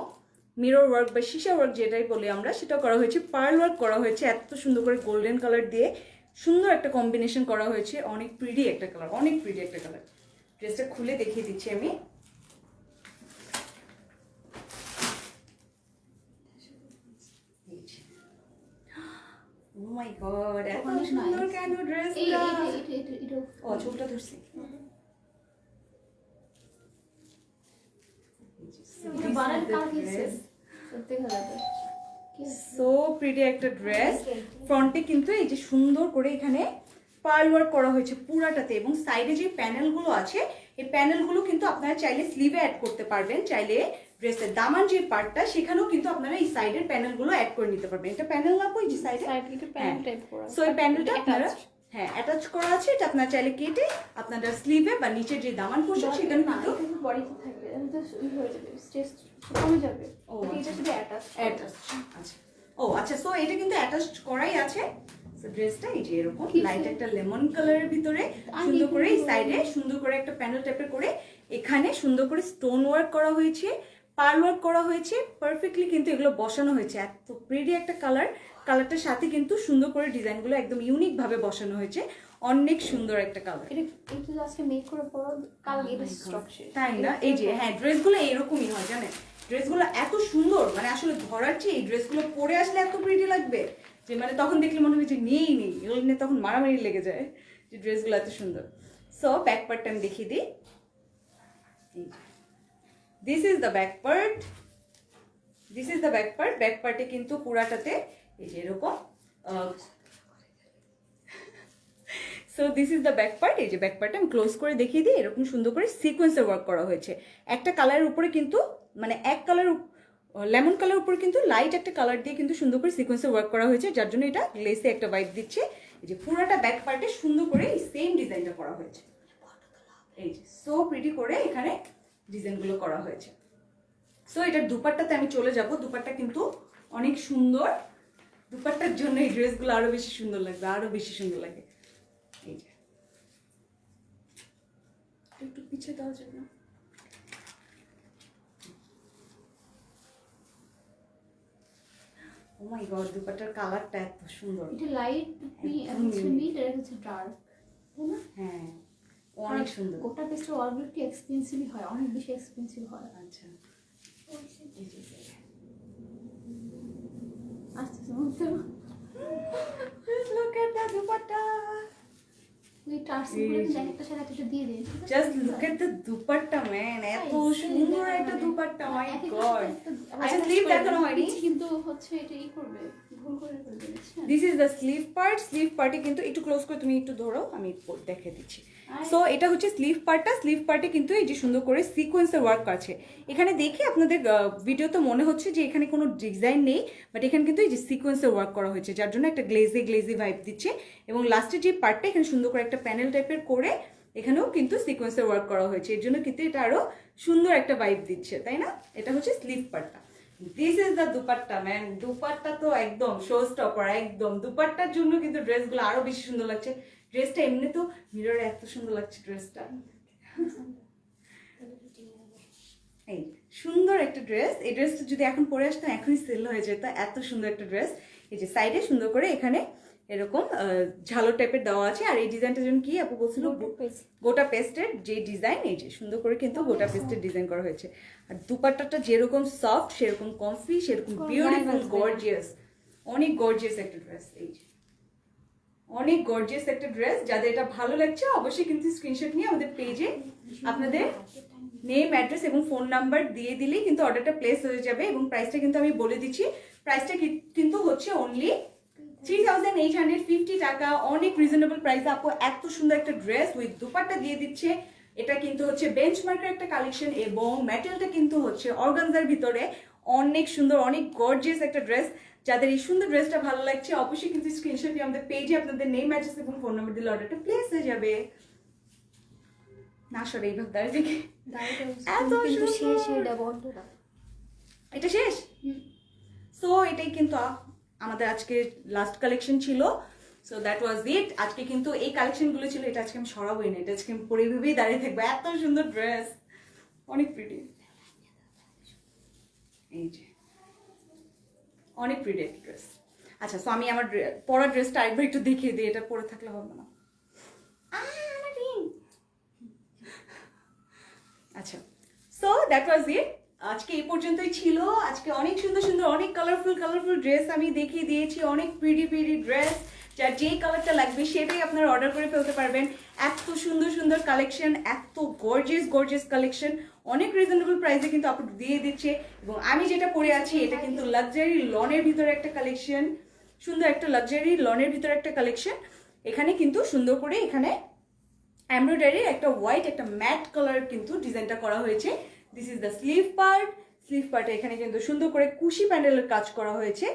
Speaker 1: মিরর ওয়ার্ক বা সীসা ওয়ার্ক যেটাই বলি আমরা সেটাও করা হয়েছে, পার্ল ওয়ার্ক করা হয়েছে এত সুন্দর করে গোল্ডেন কালার দিয়ে সুন্দর একটা কম্বিনেশন করা হয়েছে, অনেক প্রিটি একটা কালার, অনেক প্রিটি একটা কালার। ড্রেসটা খুলে দেখিয়ে দিচ্ছি আমি। ও মাই গড, এত সুন্দর কেন ড্রেসটা! ও চুলটা ধরছি। সো প্রিটি একটা ড্রেস। ফ্রন্টে কিন্তু এই যে সুন্দর করে এখানে পার্ল ওয়ার্ক করা হয়েছে পুরাটাতে এবং সাইডে যে প্যানেলগুলো আছে এই প্যানেলগুলো কিন্তু আপনারা চাইলে স্লিভে অ্যাড করতে পারবেন, চাইলে ড্রেসের দামান যে পার্টটা সেখানেও কিন্তু আপনারা এই সাইডের প্যানেলগুলো অ্যাড করে নিতে পারবেন। এটা প্যানেল না কই যে সাইডে, সো এই প্যানেলটা আপনারা হ্যাঁ অ্যাটাচ করা আছে, এটা আপনারা চাইলে কেটে আপনারা স্লিভে বা নিচের যে দামান পোর্শন সেখানে কিন্তু
Speaker 2: বডিতে থাকবে, জাস্ট ওই হয়ে যাবে, স্ট্রেস কমে যাবে।
Speaker 1: ও
Speaker 2: এটা শুধু অ্যাটাচ।
Speaker 1: আচ্ছা, ও আচ্ছা, সো এটা কিন্তু অ্যাটাচ করাই আছে। সো ড্রেসটা এই যে এরকম লাইট একটা লেমন কালারের ভিতরে সুন্দর করে এই সাইডে সুন্দর করে একটা প্যানেল টাইপের করে এখানে সুন্দর করে স্টোন ওয়ার্ক করা হয়েছে, পার্ল ওয়ার্ক করা হয়েছে, পারফেক্টলি কিন্তু এগুলো বসানো হয়েছে। এত প্রিটি একটা কালার, কালারটার সাথে কিন্তু সুন্দর করে ডিজাইনগুলো একদম ইউনিক ভাবে বসানো হয়েছে, অনেক সুন্দর একটা কালার।
Speaker 2: এটা আজকে মেক করে পরো, কালকে এটা স্টক শেষ,
Speaker 1: তাই না? এই যে হ্যাঁ ড্রেসগুলো এরকমই হয় জানেন, ড্রেসগুলো এত সুন্দর, মানে আসলে ধরার চেয়ে এই ড্রেসগুলো পরে আসলে এত প্রিটি লাগবে যে মানে তখন দেখলে মনে হয় যে নিয়েই নেই, এগুলো নিয়ে তখন মারামারি লেগে যায় যে ড্রেসগুলো এত সুন্দর। সো ব্যাক পার্টটা আমি দেখিয়ে দিই। This is the back part, this is the back part. Back পার্টে কিন্তু পুরাটাতে এই যে এরকম, so this is the back part. এই যে ব্যাক পার্টটা আমি ক্লোজ করে দেখিয়ে দিই, এরকম সুন্দর করে সিকোয়েন্সের ওয়ার্ক করা হয়েছে। একটা কালারের উপরে কিন্তু মানে এক কালার লেমন কালার উপরে কিন্তু লাইট একটা কালার দিয়ে কিন্তু সুন্দর করে সিকোয়েন্সের ওয়ার্ক করা হয়েছে, যার জন্য এটা গ্লেসে একটা ভাইব দিচ্ছে। এই যে পুরোটা ব্যাক পার্টে সুন্দর করে এই সেম ডিজাইনটা করা হয়েছে, এই যে সো প্রিটি করে এখানে ডিজাইনগুলো করা হয়েছে। সো এটার দুপাট্টাতে আমি চলে যাব। দুপাট্টা কিন্তু অনেক সুন্দর, দুপাট্টার জন্য এই ড্রেসগুলো আরো বেশি সুন্দর লাগবে, আরো বেশি সুন্দর লাগে। এই যে একটু পিছিয়ে দেওয়া যাবে না? ও মাই গড, দুপাট্টার কালারটা এত সুন্দর।
Speaker 2: এটা লাইট মিড, এটা হচ্ছে ডার্ক, তাই না?
Speaker 1: হ্যাঁ অনেক সুন্দর।
Speaker 2: গোটা পেস্টের ওয়ালগুলো একটু এক্সপেন্সিভ হয়, অনেক বেশি এক্সপেন্সিভ হয়।
Speaker 1: আচ্ছা
Speaker 2: আস্তে আস্তে বুঝতে
Speaker 1: Just look at the dupatta.
Speaker 2: এই টার্সেলগুলো কিন্তু একটা সাথে একটা দিয়ে দেন, ঠিক আছে?
Speaker 1: Just look at the dupatta man, এত সুন্দর একটা দুপাট্টা, মাই গড। আচ্ছা স্লিভ দেখানো হয়নি,
Speaker 2: কিন্তু হচ্ছে এটা ই করবে, ভুল করে ফেলবে, বুঝছেন?
Speaker 1: This is the sleeve part. Sleeve পার্টে কিন্তু একটু ক্লোজ করে তুমি একটু ধরো, আমি দেখে দিচ্ছি। সো এটা হচ্ছে স্লিভ পার্টটা। স্লিভ পার্টে কিন্তু এই যে সুন্দর করে সিকোয়েন্সের ওয়ার্ক আছে। এখানে দেখে আপনাদের ভিডিওতে মনে হচ্ছে যে এখানে কোনো ডিজাইন নেই, বাট এখানে কিন্তু এই যে সিকোয়েন্সের ওয়ার্ক করা হয়েছে, যার জন্য একটা গ্লেজি ভাইব দিচ্ছে। এবং লাস্টের যে পার্টটা এখানে সুন্দর করে একটা প্যানেল টাইপের করে এখানেও কিন্তু সিকোয়েন্সের ওয়ার্ক করা হয়েছে, এর জন্য কিন্তু এটা আরো সুন্দর একটা ভাইব দিচ্ছে, তাই না? এটা হচ্ছে স্লিভ পার্টটা। This is the dupatta man. Dupatta তো একদম শো স্টপার, একদম দুপাট্টার জন্য কিন্তু ড্রেসগুলো আরো বেশি সুন্দর লাগছে। ড্রেসটা এমনি তো মিররে এত সুন্দর লাগছে ড্রেসটা। এই সুন্দর একটা ড্রেস, এই ড্রেসটা যদি এখন পরে আসতাম এখনই সেল হয়ে যেত, এত সুন্দর একটা ড্রেস। এই যে সাইডে সুন্দর করে এখানে এরকম ঝালো টাইপের দেওয়া আছে। আর এই ডিজাইনটার জন্য কি আপু বলছিল, গোটা পেস্টের যে ডিজাইন, এই যে সুন্দর করে কিন্তু গোটা পেস্টের ডিজাইন করা হয়েছে। আর দুপাট্টাটা যেরকম সফট, সেরকম কমফি, সেরকম বিউটিফুল, গর্জিয়াস, অনেক গর্জিয়াস একটা ড্রেস। এই যে অনেক গর্জিয়াস একটা ড্রেস। যাদের এটা ভালো লাগছে অবশ্যই কিন্তু স্ক্রিনশট নিয়ে আমাদের পেজে আপনাদের নেম, অ্যাড্রেস এবং ফোন নাম্বার দিয়ে দিলেই কিন্তু অর্ডারটা প্লেস হয়ে যাবে। এবং প্রাইসটা কিন্তু আমি বলে দিচ্ছি, প্রাইসটা কিন্তু হচ্ছে অনলি 3850 টাকা। অনেক রিজনেবল প্রাইসে আপু এত সুন্দর একটা ড্রেস উইথ দুপাট্টা দিয়ে দিচ্ছে। এটা কিন্তু হচ্ছে বেঞ্চমার্কের একটা কালেকশন এবং ম্যাটেরিয়ালটা কিন্তু হচ্ছে অর্গানজার ভিতরে, অনেক সুন্দর, অনেক গর্জিয়াস একটা ড্রেস। যাদের এই সুন্দর ড্রেসটা ভালো লাগছে অবশ্যই কিন্তু স্ক্রিনশট নিয়ে আমাদের পেজে আপনাদের নেম, অ্যাড্রেস এবং ফোন নাম্বার দিলে অর্ডারটা প্লেস হয়ে যাবে। না সরে এইভাবে দাঁড়িয়ে থেকে এত
Speaker 3: কিন্তু
Speaker 1: সুন্দর।
Speaker 3: শেষ এটা বন্ধ না।
Speaker 1: এটা শেষ। সো এটাই কিন্তু আমাদের আজকে লাস্ট কালেকশন ছিল। সো দ্যাট ওয়াজ ইট। আজকে কিন্তু এই কালেকশনগুলো ছিল, এটা আজকে আমি সরাবোই না, এটা আজকে আমি পরে ভেবেই দাঁড়িয়ে থাকবো। এত সুন্দর ড্রেস, অনেক প্রিটি। এই যে অনেক প্রিটি একটা ড্রেস। আচ্ছা সো আমি আমার পরা ড্রেসটা আরেকবার একটু দেখিয়ে দিই, এটা পরে থাকলে হবে না। আমার ring। আচ্ছা সো দ্যাট ওয়াজ ইট। আজকে এই পর্যন্তই ছিল। আজকে অনেক সুন্দর সুন্দর, অনেক কালারফুল ড্রেস আমি দেখিয়ে দিয়েছি, অনেক প্রিটি ড্রেস। যার যেই কালারটা লাগবে সেটাই আপনারা অর্ডার করে ফেলতে পারবেন। এত সুন্দর সুন্দর কালেকশন, এত গর্জিয়াস কালেকশন, অনেক রিজনেবল প্রাইসে কিন্তু আপনি দিয়ে দিচ্ছে। এবং আমি যেটা পরে আছি এটা কিন্তু লাক্সারি লনের ভিতরে একটা কালেকশন, সুন্দর একটা লাক্সারি লনের ভিতরে একটা কালেকশন। এখানে কিন্তু সুন্দর করে এখানে এমব্রয়ডারি একটা হোয়াইট একটা ম্যাট কালার কিন্তু ডিজাইনটা করা হয়েছে। This is the sleeve part. Sleeve পার্টে এখানে কিন্তু সুন্দর করে কুশি প্যানেলের কাজ করা হয়েছে।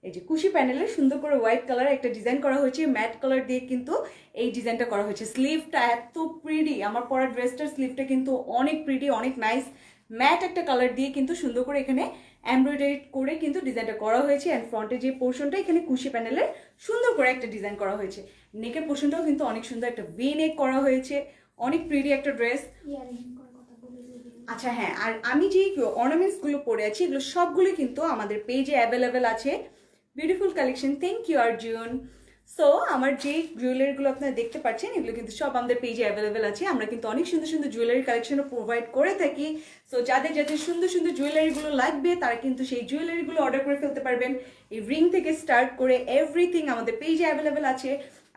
Speaker 1: এই যে কুশি প্যানেলে সুন্দর করে হোয়াইট কালার একটা ডিজাইন করা হয়েছে, ম্যাট কালার দিয়ে কিন্তু এই ডিজাইনটা করা হয়েছে। স্লিভটা এত প্রিটি, আমার পরা ড্রেসটার স্লিভটা কিন্তু অনেক প্রিটি, অনেক নাইস, ম্যাট একটা কালার দিয়ে কিন্তু সুন্দর করে এখানে এমব্রয়ডারি করে কিন্তু ডিজাইনটা করা হয়েছে। অ্যান্ড ফ্রন্টে যে পোর্শনটা এখানে কুশি প্যানেলের সুন্দর করে একটা ডিজাইন করা হয়েছে। নেকের পোর্শনটাও কিন্তু অনেক সুন্দর একটা ভি নেক করা হয়েছে, অনেক প্রিটি একটা ড্রেস। আচ্ছা হ্যাঁ, আর আমি যে অর্নামেন্টসগুলো পরে আছি এগুলো সবগুলো কিন্তু আমাদের পেজে অ্যাভেলেবেল আছে। Beautiful collection. Thank you Arjun. So আমার যে জুয়েলারিগুলো আপনারা দেখতে পাচ্ছেন এগুলো কিন্তু সব আমাদের পেজে অ্যাভেলেবেল আছে। আমরা কিন্তু অনেক সুন্দর সুন্দর জুয়েলারি কালেকশনও প্রোভাইড করে থাকি। সো যাদের যাদের সুন্দর সুন্দর জুয়েলারিগুলো লাগবে তারা কিন্তু সেই জুয়েলারিগুলো অর্ডার করে ফেলতে পারবেন। এই রিং থেকে স্টার্ট করে এভরিথিং আমাদের পেজে অ্যাভেলেবেল আছে।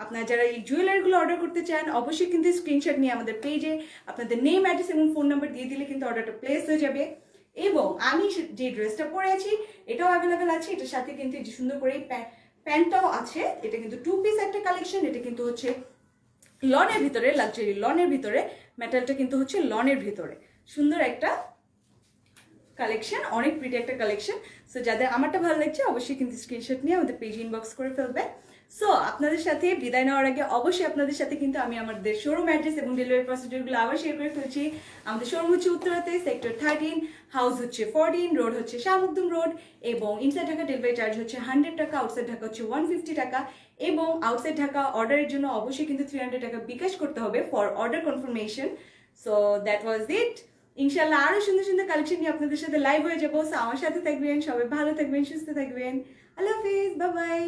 Speaker 1: আপনারা যারা এই জুয়েলারিগুলো অর্ডার করতে চান অবশ্যই কিন্তু স্ক্রিনশট নিয়ে আমাদের পেজে আপনাদের নেম, অ্যাড্রেস এবং ফোন নাম্বার দিয়ে দিলে কিন্তু অর্ডারটা প্লেস হয়ে যাবে। এবং আমি যে ড্রেসটা পরে আছি এটাও অ্যাভেলেবেল আছে। এটার সাথে কিন্তু এই যে সুন্দর করে প্যান্টটাও আছে। এটা কিন্তু 2 পিস একটা কালেকশন। এটা কিন্তু হচ্ছে লনের ভিতরে, লাক্সারি লনের ভিতরে, মেটালটা কিন্তু হচ্ছে লনের ভিতরে সুন্দর একটা কালেকশন, অনেক প্রিটি একটা কালেকশন। সো যাদের আমারটা ভালো লাগছে অবশ্যই কিন্তু স্ক্রিনশট নিয়ে আমাদের পেজ ইনবক্স করে ফেলবে। সো আপনাদের সাথে বিদায় নেওয়ার আগে অবশ্যই আপনাদের সাথে কিন্তু আমি আমাদের শোরুম অ্যাড্রেস এবং ডেলিভারি প্রসিডিউরগুলো আবার শেয়ার করে ফেলছি। আমাদের শোরুম হচ্ছে উত্তরাতে, সেক্টর 13, হাউস হচ্ছে 14, রোড হচ্ছে শাহ মখদুম রোড। এবং ইনসাইড ঢাকা ডেলিভারি চার্জ হচ্ছে 100 টাকা, আউটসাইড ঢাকা হচ্ছে 150 টাকা। এবং আউটসাইড ঢাকা অর্ডারের জন্য অবশ্যই কিন্তু 300 টাকা বিকাশ করতে হবে for order confirmation. So that was it. ইনশাল্লাহ আরো সুন্দর সুন্দর কালেকশন নিয়ে আপনাদের সাথে লাইভ হয়ে যাবো। সো আমার সাথে থাকবেন, সবাই ভালো থাকবেন, সুস্থ থাকবেন। আল্লাহ হাফিজ, বাই বাই।